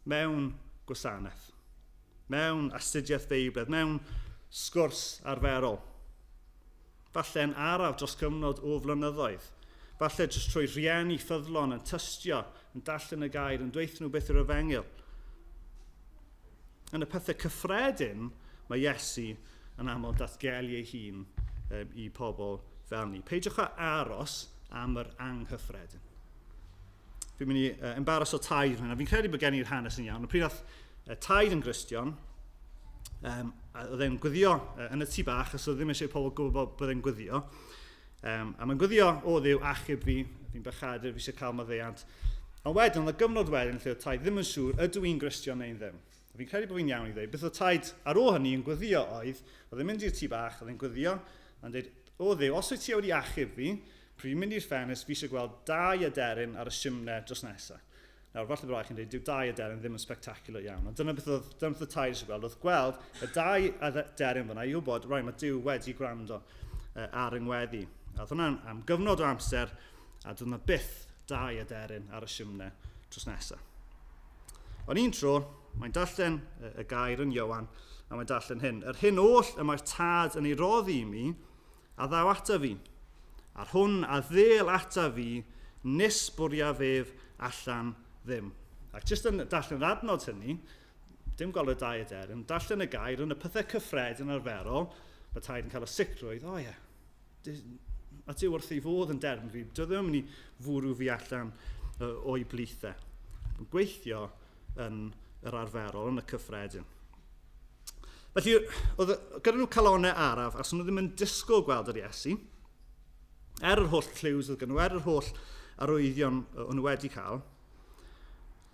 Mewn gwasanaeth, mewn astudiaeth Beiblaidd, mewn sgwrs arferol. Falle'n araf dros gyfnod o flynyddoedd. Falle jyst trwy rhieni ffyddlon yn tystio, yn darllen y gair, yn dweud nhw beth yw'r efengyl. Yn y pethau cyffredin, mae Iesu yn aml datgelu ei hun i pobl fel ni. Peidiwch â aros am yr anghyffredin. Fi'n mynd i embaras o taid hynna. Fi'n credu bod gen i'r hanes yn iawn. Pryd oedd taid yn Gristion, oedd e'n gwyddio yn y tŷ bach, os oedd ddim eisiau pobl gwybod bod e'n gwyddio. A mae'n gwyddio o Dduw achub fi, fi'n bechadur, fi eisiau cael maddeuant. Ond wedyn, oedd y gyfnod wedyn lle oedd taid ddim yn siŵr, ydw i'n Gristion neu'n ddim. Fi'n credu bod fi'n iawn i ddweud. Beth oedd taid ar ôl hynny yn gwyddio oedd e'n mynd i'r tŷ bach, oedd e'n gwyddio, a'n dweud, o Dduw, os wyt ti wedi achub fi, pryd fi'n mynd i'r ffenest, fi eisiau gweld 2 aderyn ar y simnau dros nesaf. Nawr, falle bod chi'n dweud, dyw 2 aderyn ddim yn spectacular iawn. Ond dyna beth oedd taid eisiau gweld. Oedd gweld y 2 aderyn fyna i wybod, rai, mae Duw wedi gwrando ar yngweddi. A oedd hwnna'n am gyfnod o amser, a doedd yna byth 2 aderyn ar y simnau dros nesaf. Ond un tro, mae'n darllen y gair yn Iowan, a mae'n darllen hyn. Yr hyn oll y mae'r tad yn ei roddi i mi, a ddaw ata fi. Ar hwn a ddel ata fi, nis bwriaf ef allan ddim. Ac jyst yn darllen yr adnod hynny, dim gweld y 2 aderyn, darllen y gair yn y pethau cyffredin arferol, mae taid yn cael y sicrwydd, o ie, a Duw wrth ei fodd yn derbyn fi, doedd ddim yn mynd i fwrw fi allan o'i blithau. Yn gweithio yn yr arferol, yn y cyffredin. Felly, oedd gyda nhw calonau araf, ac nhw ddim yn disgwyl gweld yr Iesu, yr holl cliws oedd gen nhw, yr holl arwyddion o'n nhw wedi cael.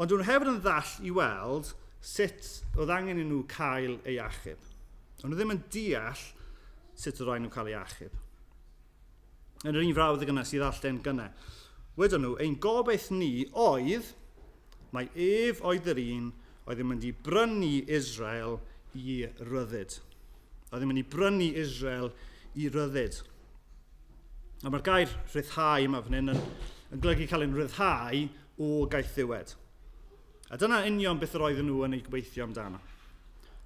Ond nhw hefyd yn ddall i weld sut oedd angen i nhw cael ei achub. Ond nhw ddim yn deall sut oedd rhaid nhw cael ei achub. Yn yr un frawddeg yna sydd allan gyna. Wedyn nhw, ein gobeith ni oedd, mae ef oedd yr un oedd yn mynd i brynu Israel i ryddid. Oedd yn mynd i brynu Israel i ryddid. A mae'r gair rhyddhau yma fan hyn yn golygu cael ein rhyddhau o gaethiwed. A dyna union beth yr oedden nhw yn ei gobeithio amdano.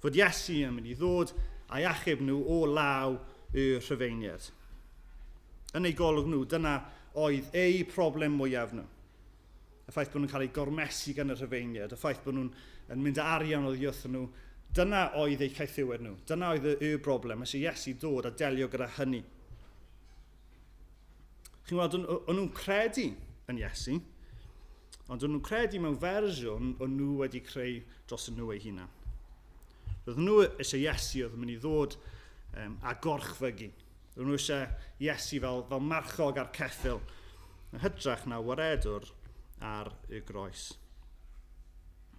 Fod Iesu yn mynd i ddod a'i achub nhw o law y Rhufeiniaid. Yn ei golwg nhw, dyna oedd ei problem mwyaf nhw. Y ffaith bod nhw'n cael ei gormesu gan y Rhufeiniaid, y ffaith bod nhw'n mynd â arian oddi wrth nhw, dyna oedd eu caethiwed nhw. Dyna oedd y broblem. Eisiau Iesu dod a delio gyda hynny. Chi'n gweld, o'n nhw'n credu yn Iesu, ond o'n nhw'n credu mewn fersiwn o'n nhw wedi creu dros nhw eu hunain. Roedd nhw eisiau Iesu oedd yn mynd i ddod a gorchfygu. Roedd nhw eisiau Iesu fel marchog ar ceffyl, yn hytrach na waredwr ar y groes.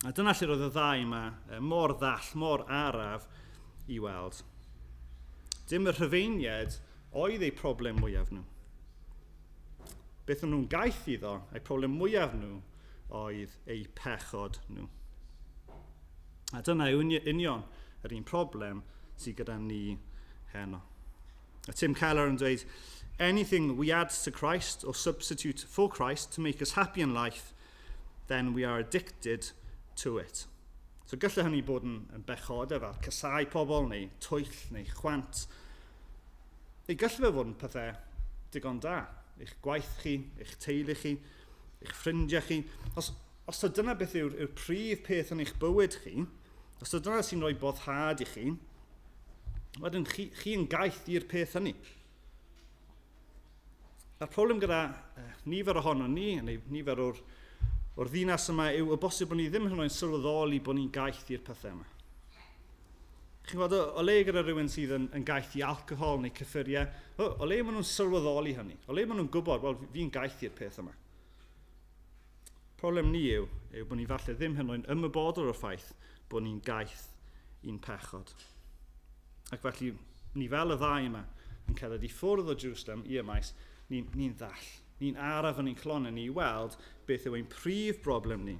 A dyna lle roedd y ddau yma mor ddall, mor araf i weld. Dim y Rhufeiniaid oedd eu problem mwyaf nhw. Beth o'n nhw'n gaeth iddo, eu problem mwyaf nhw oedd eu pechod nhw. A dyna union yr un problem sydd gyda ni heno. A Tim Keller yn dweud, anything we add to Christ or substitute for Christ to make us happy in life, then we are addicted to it. So gallai hynny bod yn bechod efo casau pobl, neu twyll, neu chwant. Neu gallai fe fod yn pethau digon da. Eich gwaith chi, eich teulu chi, eich ffrindiau chi. Os dyna beth yw'r prif peth yn eich bywyd chi, os dyna sy'n rhoi boddhad i chi, wedyn chi yn gaeth i'r peth hynny. A'r problem gyda nifer ohono ni, neu nifer o'r ddinas yma, yw y bosib bod ni ddim yn sylweddoli bod ni'n gaeth i'r pethau yma. Chi'n gwybod, o le gyda rhywun sydd yn gaeth i alcohol neu cyffuriau, o le maen nhw'n sylweddoli hynny? O le maen nhw'n gwybod, wel, fi'n gaeth i'r peth yma. Problem ni yw bod ni falle ddim hyn o'n ymwybodol o'r ffaith bod ni'n gaeth i'n pechod. Ac felly, ni fel y ddau yma yn cerdded i ffwrdd o Jerusalem i y maes, ni'n ddall. Ni'n araf yn ein clonau ni i weld beth yw ein prif broblem ni,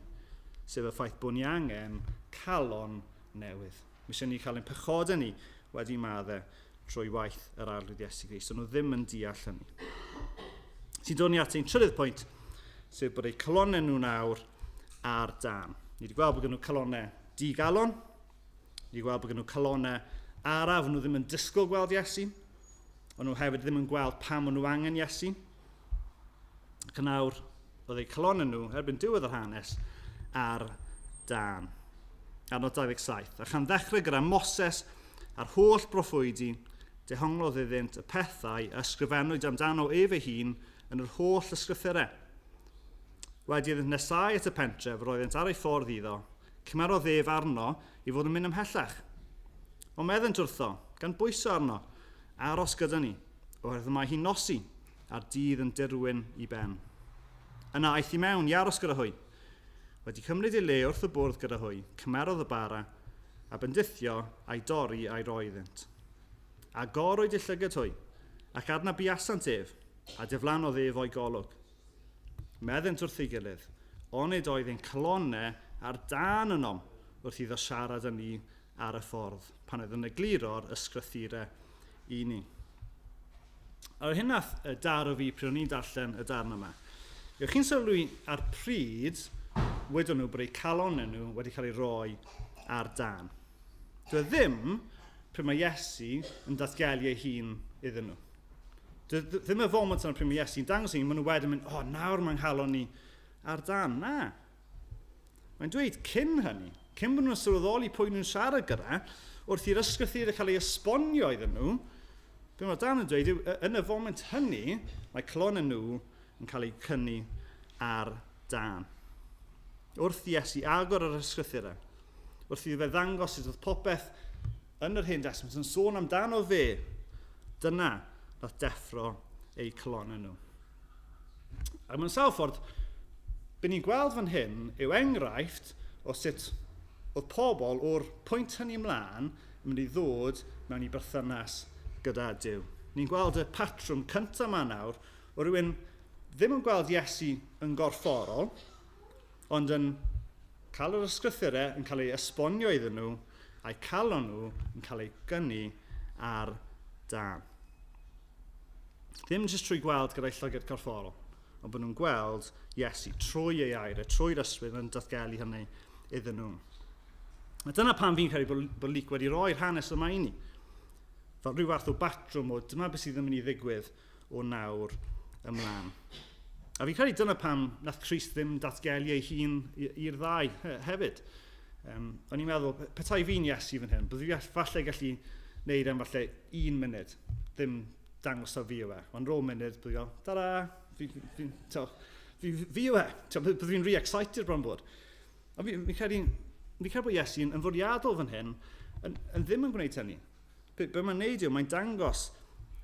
sef y ffaith bod ni angen calon newydd. Mi eisiau ni cael ein pechodau ni wedi maddau trwy waith yr arglwydd Iesu Grist, ond nhw ddim yn deall hynny. Sy'n dod ni at ein trydydd pwynt, sef bod eu calonau nhw nawr ar dan. Ni wedi gweld bod gen nhw calonau digalon, ni wedi gweld bod gen nhw calonau araf, nhw ddim yn disgwyl gweld Iesu, ond nhw hefyd ddim yn gweld pam o'n nhw angen Iesu. Ac nawr, oedd eu calonau nhw, erbyn diwedd yr hanes, ar dan. Adnod 27. A chan ddechrau gyda Moses a'r holl broffwydi, dehonglodd iddynt y pethau a ysgrifennwyd amdano ef ei hun yn yr holl ysgrythurau. Wedi iddynt nesau at y pentref, roeddent ar ei ffordd iddo, cymerodd ef arno i fod yn mynd ymhellach. Ond meddent wrtho, gan bwyso arno, aros gyda ni, oherwydd mae hi'n nosi, a'r dydd yn dirwyn i ben. Yna aeth i mewn i aros gyda hwy. Wedi cymryd ei le wrth y bwrdd gyda hwy, cymerodd y bara, a bendithio a'i dorri a'i roeddynt. A gorwyd ei llygad hwy, ac adna buasant ef, a diflannodd ef o'i golwg. Meddent wrth ei gilydd, ond nid oedd ein calonau ar dan ynom wrth iddo siarad â ni ar y ffordd, pan oedd yn egluro'r ysgrythurau i ni. Ar hyn nath dar o fi pryd o'n i'n darllen y darn yma. Yw'ch chi'n sylwi ar pryd wedon nhw bod eu calonau nhw wedi cael ei roi ar dan. Dwi ddim pryd mae Iesu yn datgelu ei hun iddyn nhw. Ddim y foment yna pryd mae Iesu'n dangos i, maen nhw wedyn mynd, nawr mae'n halon ni ar dan. Na. Mae'n dweud cyn hynny, cyn bod nhw'n sylweddoli pwy nhw'n siarad gyda, wrth i'r ysgrythurau cael ei esbonio iddyn nhw, be mae Dan yn dweud, yn y foment hynny, mae calonau nhw yn cael ei cynnu ar dan. Wrth i Iesu agor yr ysgrythurau, wrth i fe ddangos sut oedd popeth yn yr Hen Testament yn sôn amdano fe, dyna nath deffro eu calonau nhw. A mewn sawl ffordd, be ni'n gweld fan hyn yw enghraifft o sut oedd pobl o'r pwynt hynny ymlaen yn mynd i ddod mewn i berthynas gyda Duw. Ni'n gweld y patrwm cyntaf yma nawr o rywun ddim yn gweld Iesu yn gorfforol, ond yn cael yr ysgrythurau yn cael ei esbonio iddyn nhw, a'i calon nhw yn cael ei gynnu ar dan. Ddim jyst trwy gweld gyda'i llygad corfforol, ond bod nhw'n gweld Iesu trwy ei air, trwy'r ysbryd yn datgelu hynny iddyn nhw. A dyna pam fi'n credu bod Luc wedi roi'r hanes yma i ni. Fel rhyw fath o batrwm o dyma beth sydd yn mynd i ddigwydd o nawr ymlaen. A fi'n credu dyna pam nath Crist ddim datgelu ei hun i'r ddau hefyd. O'n i'n meddwl, petai fi'n Iesu fan hyn, bydd fi falle gallu gwneud am falle 1 munud, ddim dangos o fi yw e. Ond rôl munud, bydd fi'n tada, fi yw e. Bydd fi'n re-excited bron bod. A fi'n credu bod Iesu yn fwriadol fan hyn yn ddim yn gwneud hynny. Be mae'n neud yw, mae'n dangos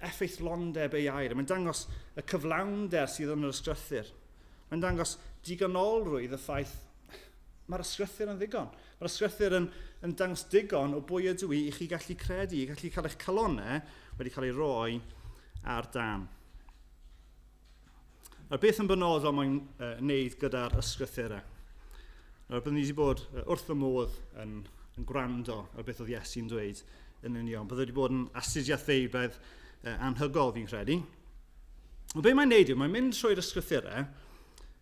effeithlondeb ei air. Mae'n dangos y cyflawnder sydd yn yr ysgrythur. Mae'n dangos digonolrwydd y ffaith mae'r ysgrythur yn ddigon. Mae'r ysgrythur yn dangos digon o bwy ydw i chi gallu credu, i gallu cael eich calonau wedi cael ei roi ar dan. A'r beth yn benodol mae'n wneud gyda'r ysgrythurau. Byddwn ni wedi bod wrth y modd yn gwrando ar beth oedd Iesu'n dweud yn union. Byddwn wedi bod yn astudiaethfeydd anhygol fi'n credu. Ond be mae'n neud yw, mae'n mynd trwy'r ysgrythurau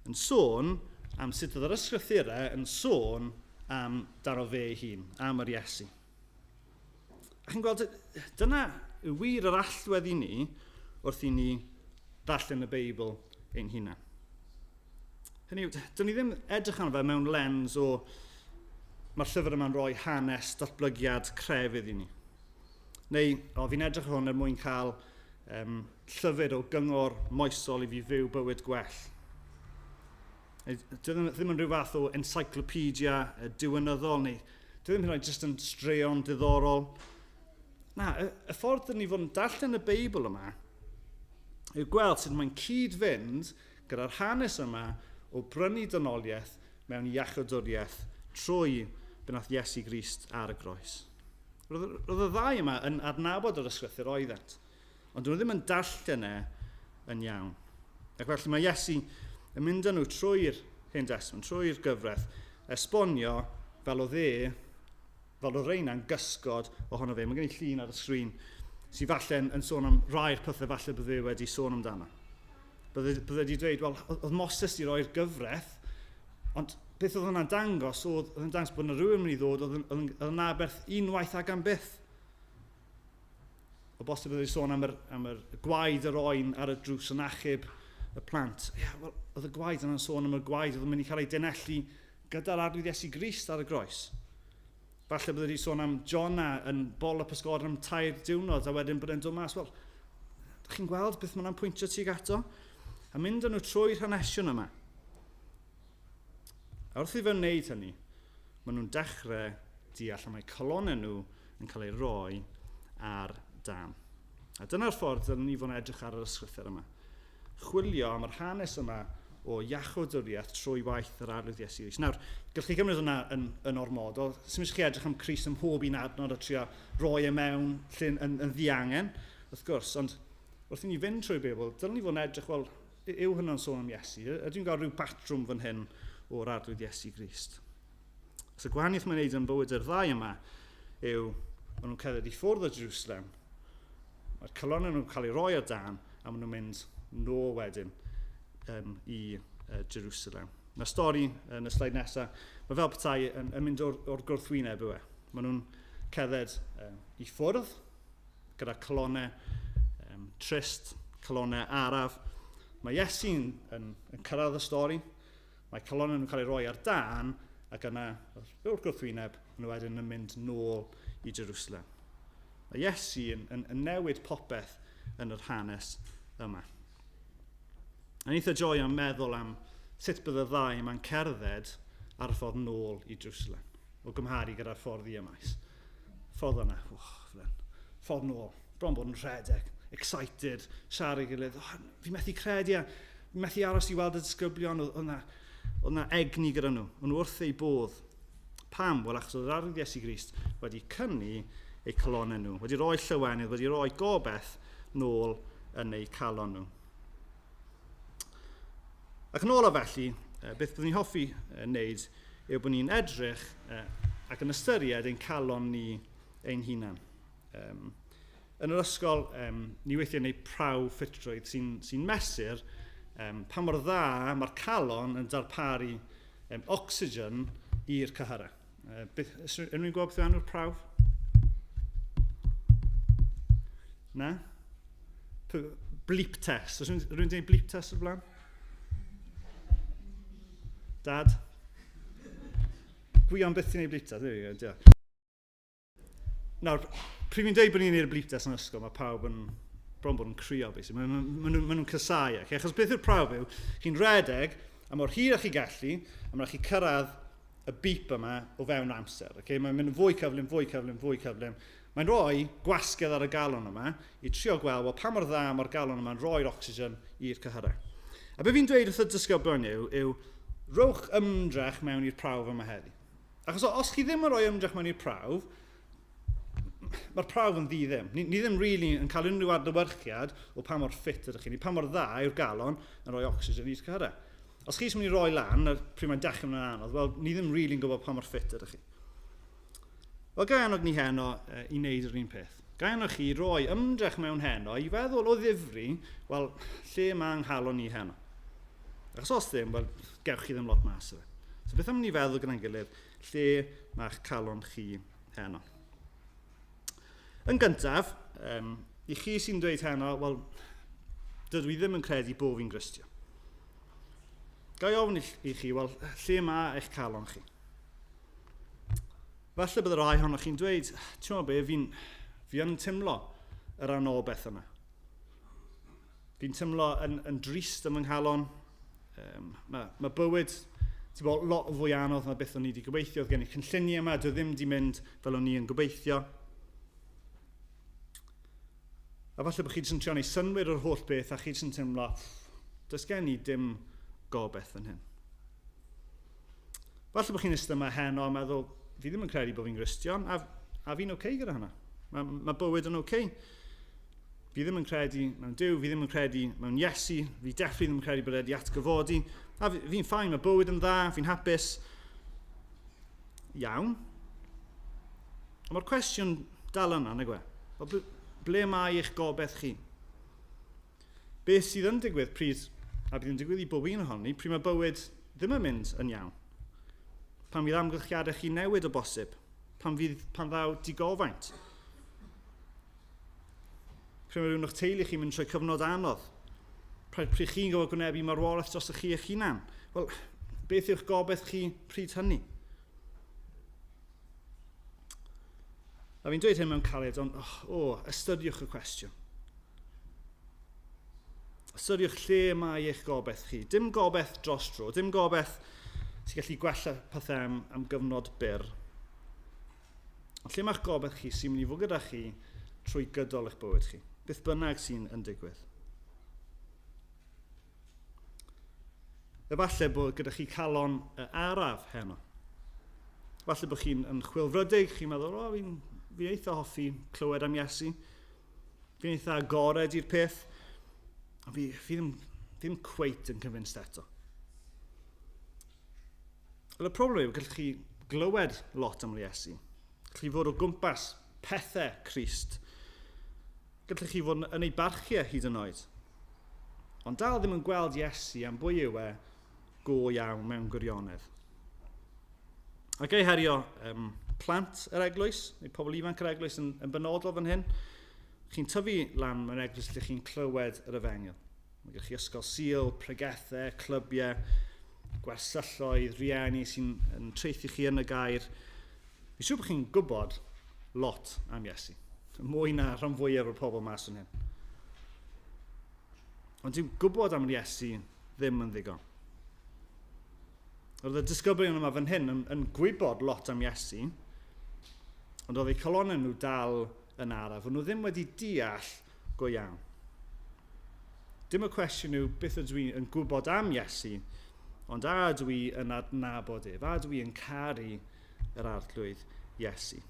yn sôn am sut oedd yr ysgrythurau yn sôn am daro fe ei hun, am yr Iesu. A chi'n gweld, dyna yw wir yr allwedd i ni wrth i ni darllen y Beibl ein hunain. Hynny yw, dyn ni ddim edrych arno fe mewn lens o mae'r llyfr yma'n rhoi hanes datblygiad crefydd i ni. Neu, fi'n edrych hwn er mwyn cael llyfr o gyngor moesol i fi fyw bywyd gwell. Ddim yn rhyw fath o encyclopedia diwynyddol, neu ddim yn rhaid jyst yn straeon diddorol, y ffordd dyn ni fod yn darllen y Beibl yma yw gweld sut mae'n cyd-fynd gyda'r hanes yma o brynu dynoliaeth mewn iachawdwriaeth trwy be wnaeth Iesu Grist ar y groes. Roedd y ddau yma yn adnabod yr ysgrythur oeddent, ond nhw ddim yn darllen yn iawn. Ac felly mae Iesu yn mynd â nhw trwy'r Hen Testament, trwy'r gyfraith, esbonio fel oedd reina'n gysgod ohono fe. Mae gen i llun ar y sgrin sy'n falle yn sôn am rhai'r pethau falle bydde wedi sôn amdano. Bydde wedi dweud, wel, oedd Moses i roi'r gyfraith, ond beth oedd hwnna'n dangos, oedd yn dangos bod yna rhywun yn mynd i ddod, oedd yn aberth unwaith ag am byth. O bosib bydde wedi sôn am yr gwaed yr oen ar y drws yn achub y plant. Wel, oedd y gwaed yna'n sôn am y gwaed oedd yn mynd i cael ei denellu gyda'r arglwydd Iesu Grist ar y groes. Falle bydde wedi sôn am Jona yn bol y pysgod am 3 diwrnod a wedyn bod e'n dod mas. Wel, chi'n gweld beth mae'n pwyntio tuag ato? A mynd â nhw trwy'r hanesion yma. A wrth i fe wneud hynny, maen nhw'n dechrau deall a mae colonnau nhw yn cael ei roi ar dan. A dyna'r ffordd dylwn ni fod yn edrych ar yr ysgrythur yma. Chwilio am yr hanes yma o iachawdwriaeth trwy waith yr arglwydd Iesu Grist. Nawr, gallwch chi gymryd hwnna yn ormodol. Sym ysgrifennu chi edrych am Crist ym mhob un adnod a trio roi e mewn llyn yn ddiangen, wrth gwrs. Ond wrth i ni fynd trwy'r Beibl, dylwn ni fod yn edrych, wel, yw hynna'n sôn am Iesu? Ydw i'n gael rhyw batrwm fan hyn o'r arglwydd Iesu Grist? So gwahaniaeth mae'n neud yn bywyd yr ddau yma yw, maen nhw'n cerdded i ffwrdd o Jerusalem, mae'r colonnau nhw'n cael ei roi ar dan, a maen nhw'n mynd nôl wedyn i Jerusalem. Mae'r stori yn y sleid nesaf, mae fel petai yn mynd o'r gwrthwyneb yw e. Maen nhw'n cerdded i ffwrdd gyda colonnau trist, colonnau araf. Mae Iesu'n yn cyrraedd y stori, mae colonnau nhw'n cael ei roi ar dan, ac yna, o'r gwrthwyneb, nhw wedyn yn mynd nôl i Jerusalem. Mae Iesu yn newid popeth yn yr hanes yma. A'n eitha joy am meddwl am sut bydd y ddau yma'n cerdded ar y ffordd nôl i Jerusalem, o gymharu gyda'r ffordd i ymais. Ffordd yna, ffordd nôl, bron bod yn rhedeg, excited, siarad ei gilydd, fi methu credu, fi methu aros i weld y disgyblion, oedd na egni gyda nhw, o'n nhw wrth ei bodd. Pam? Wel, achos oedd yr arglwydd Iesu Grist wedi cynnu eu colonnau nhw, wedi rhoi llywenydd, wedi rhoi gobeth nôl yn eu calon nhw. Ac yn ôl o felly, beth byddwn ni'n hoffi wneud yw bod ni'n edrych ac yn ystyried ein calon ni ein hunan. Yn yr ysgol, ni weithiau wneud prawf ffitrwydd sy'n mesur pa mor dda mae'r calon yn darparu ocsigen i'r cyhyrau. Unrhyw'n gwybod beth yw enw'r prawf? Na? Bleep test. Oes rhywun dweud bleep test o'r blaen? Dad? Gwi am beth ti'n ei bleep test? Diolch. Nawr, pryd fi'n dweud bod ni'n gwneud y bleep test yn ysgol, mae pawb yn bron bod yn crio, basically. Maen nhw'n cysau. Okay? Achos beth yw'r prawf yw, chi'n redeg, a mor hir a'ch chi gallu, a mae'n chi cyrraedd y beep yma o fewn amser. Okay? Mae'n mynd fwy cyflym, fwy cyflym, fwy cyflym. Mae'n rhoi gwasgedd ar y galon yma i trio gweld, wel, pa mor dda mae'r galon yma'n rhoi'r ocsigen i'r cyhyrau. A be fi'n dweud wrth y disgyblion yw rhowch ymdrech mewn i'r prawf yma heddi. Achos os chi ddim yn rhoi ymdrech mewn i'r prawf, mae'r prawf yn ddi ddim. Ni ddim really yn cael unrhyw adlewyrchiad o pa mor ffit ydych chi, ni pa mor dda yw'r galon yn rhoi ocsigen i'r cyhyrau. Os chi'n mynd i roi lan, pryd mae'n dechrau yn anodd, wel, ni ddim really yn gwybod pa mor ffit ydych chi. Wel, gai annog ni heno i wneud yr un peth. Gai annog chi roi ymdrech mewn heno i feddwl o ddifri, wel, lle mae'n nghalon ni heno. Achos os ddim, wel, gewch chi ddim lot mas o fe. So beth am ni feddwl gyda'n gilydd, lle mae'ch calon chi heno. Yn gyntaf, i chi sy'n dweud heno, wel, dydw i ddim yn credu bod fi'n Gristio. Gai ofyn i chi, wel, lle mae eich calon chi? Falle bydd yr rai honno chi'n dweud, ti'n meddwl be, fi yn teimlo yr anobeth yma. Fi'n teimlo yn drist am ynghalon. Mae bywyd, ti'n bod, lot fwy anodd na beth o'n i wedi gobeithio. Oedd gen i cynlluniau yma, dwi ddim wedi mynd fel o'n i yn gobeithio. A falle bod chi jyst yn trio neud synwyr o'r holl beth a chi jyst yn teimlo, does gen i dim gobeith yn hyn. Falle bod chi'n ystod yma heno a meddwl, fi ddim yn credu bod fi'n Gristion, a fi'n okay gyda hynna. Mae bywyd yn okay. Fi ddim yn credu mewn Duw, fi ddim yn credu mewn Iesu, fi definitely ddim yn credu bod wedi atgyfodi. A fi'n ffain, mae bywyd yn dda, fi'n hapus. Iawn. Mae'r cwestiwn dal yna, nag we? Ble mae eich gobeith chi? Beth sydd yn digwydd pryd, a bydd yn digwydd i bob un ohoni, pryd mae bywyd ddim yn mynd yn iawn? Pan fydd amgylchiadau chi newid o bosib? Pan ddaw digofaint? Pryd mae rhywun o'ch teulu chi'n mynd trwy cyfnod anodd? Pryd chi'n gofod gwynebu marwolaeth dros chi eich hunan? Wel, beth yw'ch gobeith chi pryd hynny? A fi'n dweud hyn mewn cariad, ond ystyriwch y cwestiwn. Ystyriwch lle mae eich gobeith chi. Dim gobeith dros dro, dim gobeith sy'n gallu gwella pethau am gyfnod byr. Ond lle mae'ch gobeith chi sy'n mynd i fod gyda chi trwy gydol eich bywyd chi. Beth bynnag sy'n yn digwydd. Efallai bod gyda chi calon araf heno. Efallai bod chi'n chwilfrydig, chi'n meddwl, fi'n eitha hoffi clywed am Iesu. Fi'n eitha agored i'r peth. A fi ddim cweit yn convinced eto. Wel, y problem yw, gallwch chi glywed lot am Iesu. Gallwch chi fod o gwmpas pethau Crist. Gallwch chi fod yn ei barchiau hyd yn oed. Ond dal ddim yn gweld Iesu am bwy yw go iawn mewn gwirionedd. Ac ei herio plant yr eglwys, neu pobl ifanc yr eglwys yn benodol fan hyn, chi'n tyfu lan mewn eglwys lle chi'n clywed yr efengyl. Mae gennych chi ysgol Sul, pregethau, clybiau, gwersylloedd, rieni sy'n treithu chi yn y gair. Fi'n siŵr bod chi'n gwybod lot am Iesu. Mwy na rhan fwyaf o'r pobl mas yn hyn. Ond dwi'n gwybod am Iesu ddim yn ddigon. Oedd y disgyblion yma fan hyn yn gwybod lot am Iesu, ond oedd eu colonnau nhw dal yn araf, ond nhw ddim wedi deall go iawn. Dim y cwestiwn yw beth ydw i yn gwybod am Iesu, ond a ydw i yn adnabod ef, a ydw i yn caru yr arglwydd Iesu.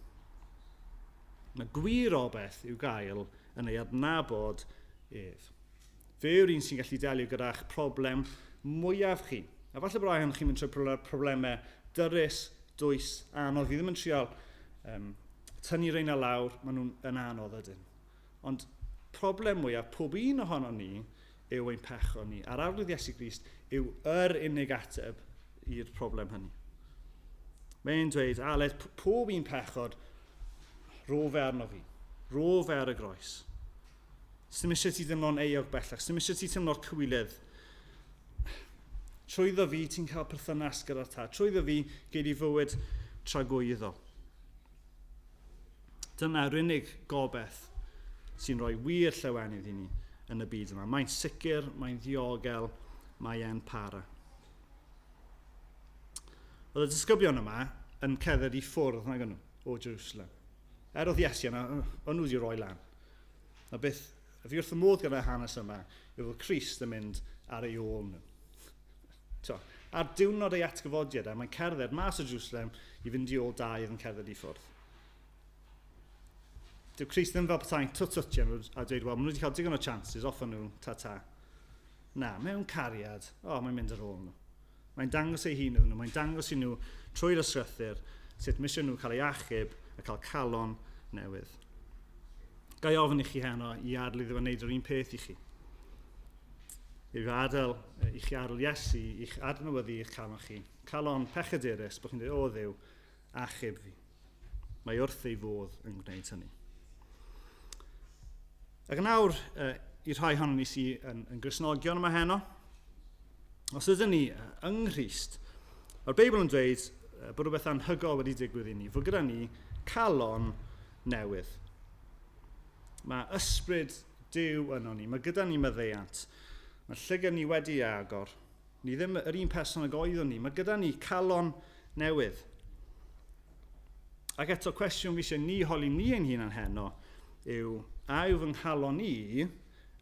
Mae gwirobeth i'w gael yn ei adnabod ef. Fe yw'r un sy'n gallu delio gyda'ch problem mwyaf chi. A falle bod rhai chi'n mynd trwy problemau dyrys, dwys, anodd. Fi ddim yn trial tynnu reina lawr, maen nhw'n yn anodd ydyn. Ond problem mwyaf, pob un ohono ni yw ein pechon ni. A'r arglwydd Iesu Grist yw yr unig ateb i'r problem hynny. Mae'n dweud, Aled, pob un pechod, ro fe arno fi, ro fe ar y groes. Sdim eisiau ti ddymlo'n eog bellach, sdim eisiau ti teimlo'r cywilydd. Trwyddo fi, ti'n cael perthynas gyda'r tad. Trwyddo fi, gei di fywyd tragwyddol. Dyna'r unig gobeith sy'n rhoi wir llawenydd i ni yn y byd yma. Mae'n sicr, mae'n ddiogel, mae'n para. Oedd y disgyblion yma yn cerdded i ffwrdd nag nhw o Jerusalem. Oedd Iesu yna, o'n nhw wedi rhoi lan. A beth, fi wrth y modd gyda'r hanes yma, yw fod Crist yn mynd ar ei ôl nhw. Ar diwrnod ei atgyfodiad, mae'n cerdded mas o Jerusalem i fynd i ôl dau yn cerdded i ffwrdd. Dyw Crist ddim fel petai'n twtio a dweud, wel, maen nhw wedi cael digon o chances, offer nhw, ta-ta. Na, mewn cariad, mae'n mynd ar ôl nhw. Mae'n dangos ei hun iddyn nhw, mae'n dangos i nhw trwy'r ysgrythyr, sut misio nhw cael ei achub a cael calon newydd. Gai ofyn i chi heno i adlu ddim yn neud yr un peth i chi. I chi adael Iesu, i'ch adnewyddu i'ch calon chi. Calon pechadurus, bod chi'n dweud, o Dduw, achub fi. Mae wrth ei fodd yn gwneud hynny. Ac nawr, i'r rhai honno ni sy'n Gristnogion yma heno, os ydyn ni yng Nghrist, mae'r Beibl yn dweud bod rhywbeth anhygol wedi digwydd i ni, fod gyda ni calon newydd. Mae ysbryd Duw yno ni, mae gyda ni maddeuant, mae llygad ni wedi agor, ni ddim yr un person ag oeddwn ni, mae gyda ni calon newydd. Ac eto cwestiwn fi eisiau ni holi ni ein hunan heno yw, a yw fy nghalon i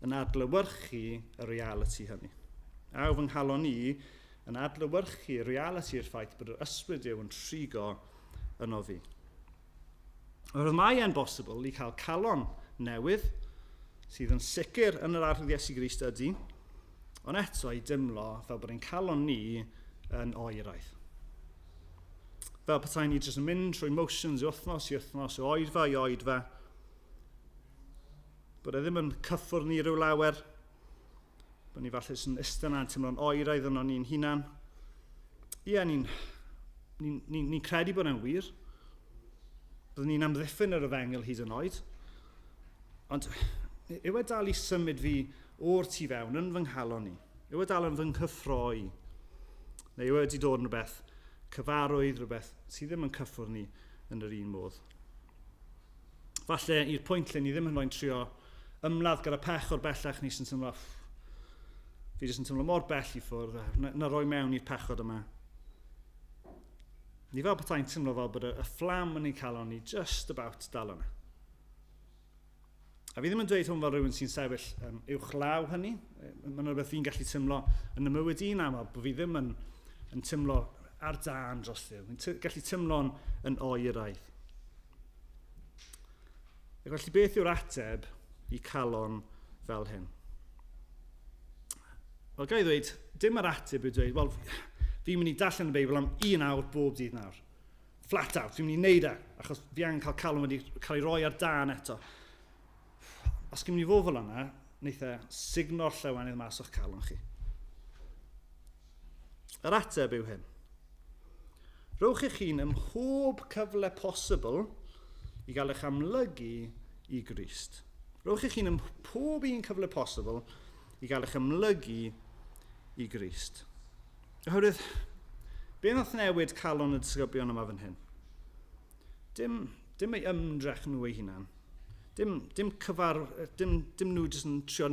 yn adlewyrchu y reality hynny. A yw fy nghalon i yn adlewyrchu y reality i'r ffaith bod yr ysbryd Duw yn trigo yno fi. Roedd mae e'n bosibl i cael calon newydd sydd yn sicr yn yr arglwydd Iesu Grist ydy, ond eto i dimlo fel bod ein calon ni yn oeraidd. Fel petai ni jyst yn mynd trwy motions i wythnos, o oedfa i oedfa, bod e ddim yn cyffwrdd ni rhyw lawer, bod ni falle sy'n ystod na'n teimlo'n oeraidd yno ni'n hunan. Ie, ni'n credu bod e'n wir. Byddwn ni'n amddiffyn yr efengil hyd yn oed. Ond yw e dal i symud fi o'r tu fewn yn fy nghalon ni? Yw e dal yn fy nghyffroi? Neu yw e wedi dod yn rhywbeth cyfarwydd, rhywbeth sydd ddim yn cyffwrdd ni yn yr un modd? Falle i'r pwynt lle ni ddim yn rhoi'n trio ymladd gyda pech o'r bellach ni sy'n teimlo, fi jyst yn teimlo mor bell i ffwrdd, na roi mewn i'r pechod yma. Ni fel petai'n teimlo fel bod y fflam yn ei calon ni just about dal yna. A fi ddim yn dweud hwn fel rhywun sy'n sefyll uwch law hynny. Mae'n rhywbeth fi'n gallu teimlo yn y mywyd i'n aml, bod fi ddim yn teimlo ar dan dros Dduw. Fi'n gallu teimlo'n yn oeraidd. Felly beth yw'r ateb i calon fel hyn? Wel, gai ddweud, dim yr ateb yw dweud, wel, fi'n mynd i darllen y Beibl am 1 awr bob dydd nawr. Flat out, fi'n mynd i wneud e, achos fi angen cael calon wedi cael ei roi ar dan eto. Os gym ni fod fel yna, wneith e signo'r llewenydd mas o'ch calon chi. Yr ateb yw hyn. Rhowch eich hun ym mhob cyfle posibl i gael eich amlygu i Grist. Rhowch eich hun ym pob un cyfle posibl i gael eich amlygu i Grist. Oherwydd, be nath newid calon y disgyblion yma fan hyn? Dim ei ymdrech nhw eu hunan. Dim nhw jyst yn trio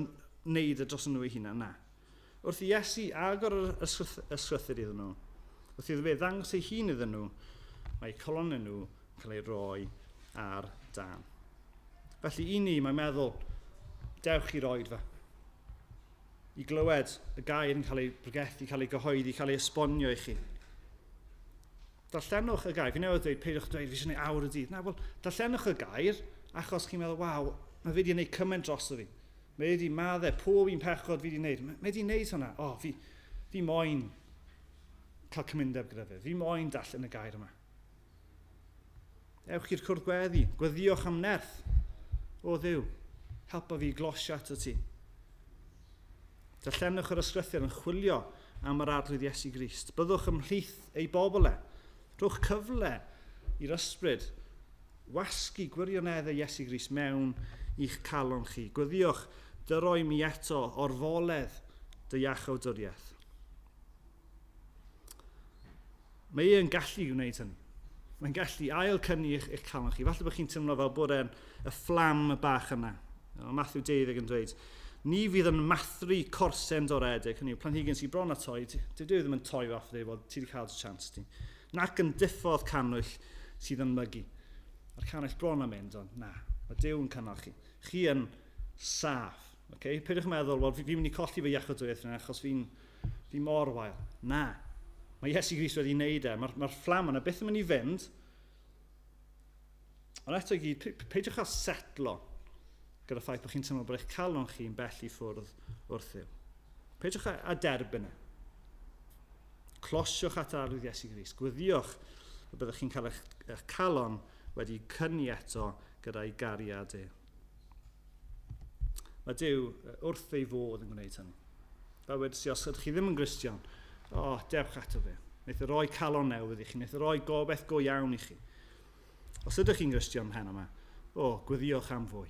wneud y dros nhw eu hunan, na. Wrth i Iesu agor y ysgrythyr iddyn nhw, wrth iddo fe ddangos ei hun iddyn nhw, mae colonnau nhw yn cael ei roi ar dan. Felly i ni, mae'n meddwl, dewch i'r oedfa. I glywed y gair yn cael ei bregethu, cael ei gyhoeddi, cael ei esbonio i chi. Darllenwch y gair. Fi newydd dweud, peidiwch dweud, fi eisiau gwneud awr y dydd. Na, wel, darllenwch y gair, achos chi'n meddwl, waw, mae fe wedi gwneud cymaint dros fi. Mae wedi maddau pob un pechod fi wedi gwneud. Mae wedi gwneud hwnna. O, fi moyn cael cymundeb gyda fe. Fi moyn darllen y gair yma. Ewch i'r cwrdd gweddi. Gweddiwch am nerth. O Dduw, helpa fi glosio ato ti. Darllenwch yr ysgrythiau yn chwilio am yr arglwydd Iesu Grist. Byddwch ymhlith ei bobl e. Rhowch cyfle i'r ysbryd wasgu gwirioneddau Iesu Grist mewn i'ch calon chi. Gweddiwch dyroi mi eto o'r foledd dy iachawdwriaeth. Mae e'n gallu gwneud hynny. Mae'n gallu ail-cynnu eich calon chi. Falle bod chi'n teimlo fel bod e'n y fflam bach yna. Matthew 12 yn dweud, ni fydd yn mathru corsen doredig, hynny yw planhigyn sy'n bron a toi, dyw ddim yn toi off dweud, wel, ti wedi cael dy chance ti. Nac yn diffodd canwyll sydd yn mygu. A'r canwyll bron am mynd, ond na, mae Duw yn cynnal chi. Chi yn saff. Okay? Peidiwch meddwl, wel, fi'n mynd i colli fy iachawdwriaeth yna, achos fi mor wael. Na. Mae Iesu Grist wedi wneud e. Mae'r fflam yna byth yn mynd i fynd. Ond eto i gyd, peidiwch â setlo gyda'r ffaith bod chi'n teimlo bod eich calon chi yn bell i ffwrdd wrth Dduw. Peidiwch â derbyn e. Closiwch at arglwydd Iesu Grist. Gweddiwch y byddwch chi'n cael eich calon wedi cynnu eto gyda'i gariad e. Mae Duw wrth ei fod yn gwneud hynny. Fel wedys i, os ydych chi ddim yn Gristion, dewch ato fe. Wneith roi calon newydd i chi, wneith roi gobeith go iawn i chi. Os ydych chi'n Gristion hen yma, gweddiwch am fwy.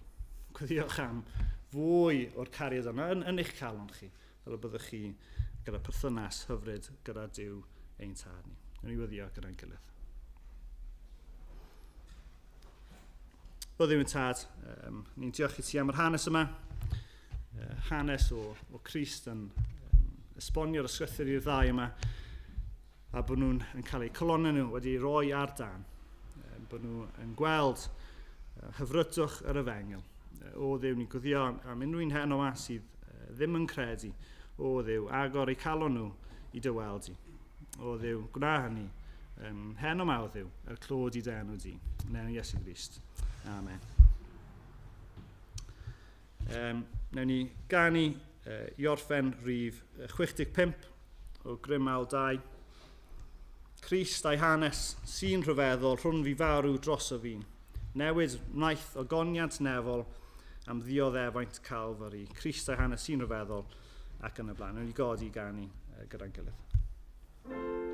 Gweddiwch am fwy o'r cariad yna yn eich calon chi, fel y byddwch chi gyda perthynas hyfryd gyda Duw ein tad ni. Yn ei weddio gyda'n gilydd. O Dduw ein tad, ni'n diolch i ti am yr hanes yma. Hanes o Crist yn esbonio'r ysgrythyr i'r ddau yma, a bod nhw'n cael eu colonnau nhw wedi roi ar dan, bod nhw yn gweld hyfrydwch yr efengil, O Dduw, ni gwddio am unrhyw un heno a sydd ddim yn credu. O Dduw, agor eu calon nhw i dy weld i. O Dduw, gwna hynny. Heno maw Dduw, clod i dy enw di. Yn enw Iesu Grist. Amen. Newn ni ganu i orffen rhif 65 o Grymal 2. Crist a'i hanes sy'n rhyfeddol rhwng fi farw dros o fi. Newid wnaeth o goniant nefol am ddioddefaint Calvary. Crist a'i hanes sy'n rhyfeddol ac yn y blaen. Newn ni godi i ganu gyda'n gilydd. Amen.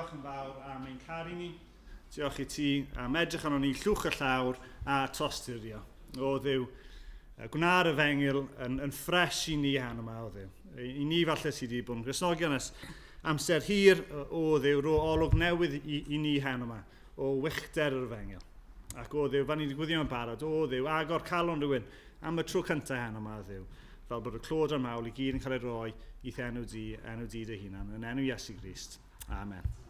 diolch yn fawr am ein caru ni. Diolch I ti am edrych arno ni llwch y llawr a tosturio. O Dduw, gwna'r y fengil yn ffres I ni han yma o Dduw. I ni falle sydd wedi bod yn Gristnogion ys amser hir o Dduw, ro olwg newydd I ni han yma o wychter yr fengil. Ac o Dduw, fan ni wedi gwyddio yn barod, o Dduw, agor calon rhywun am y tro cyntaf han yma o Dduw. Fel bod y clod a'r mawl I gyd yn cael ei roi I enw di dy hunan, yn enw Iesu Grist. Amen.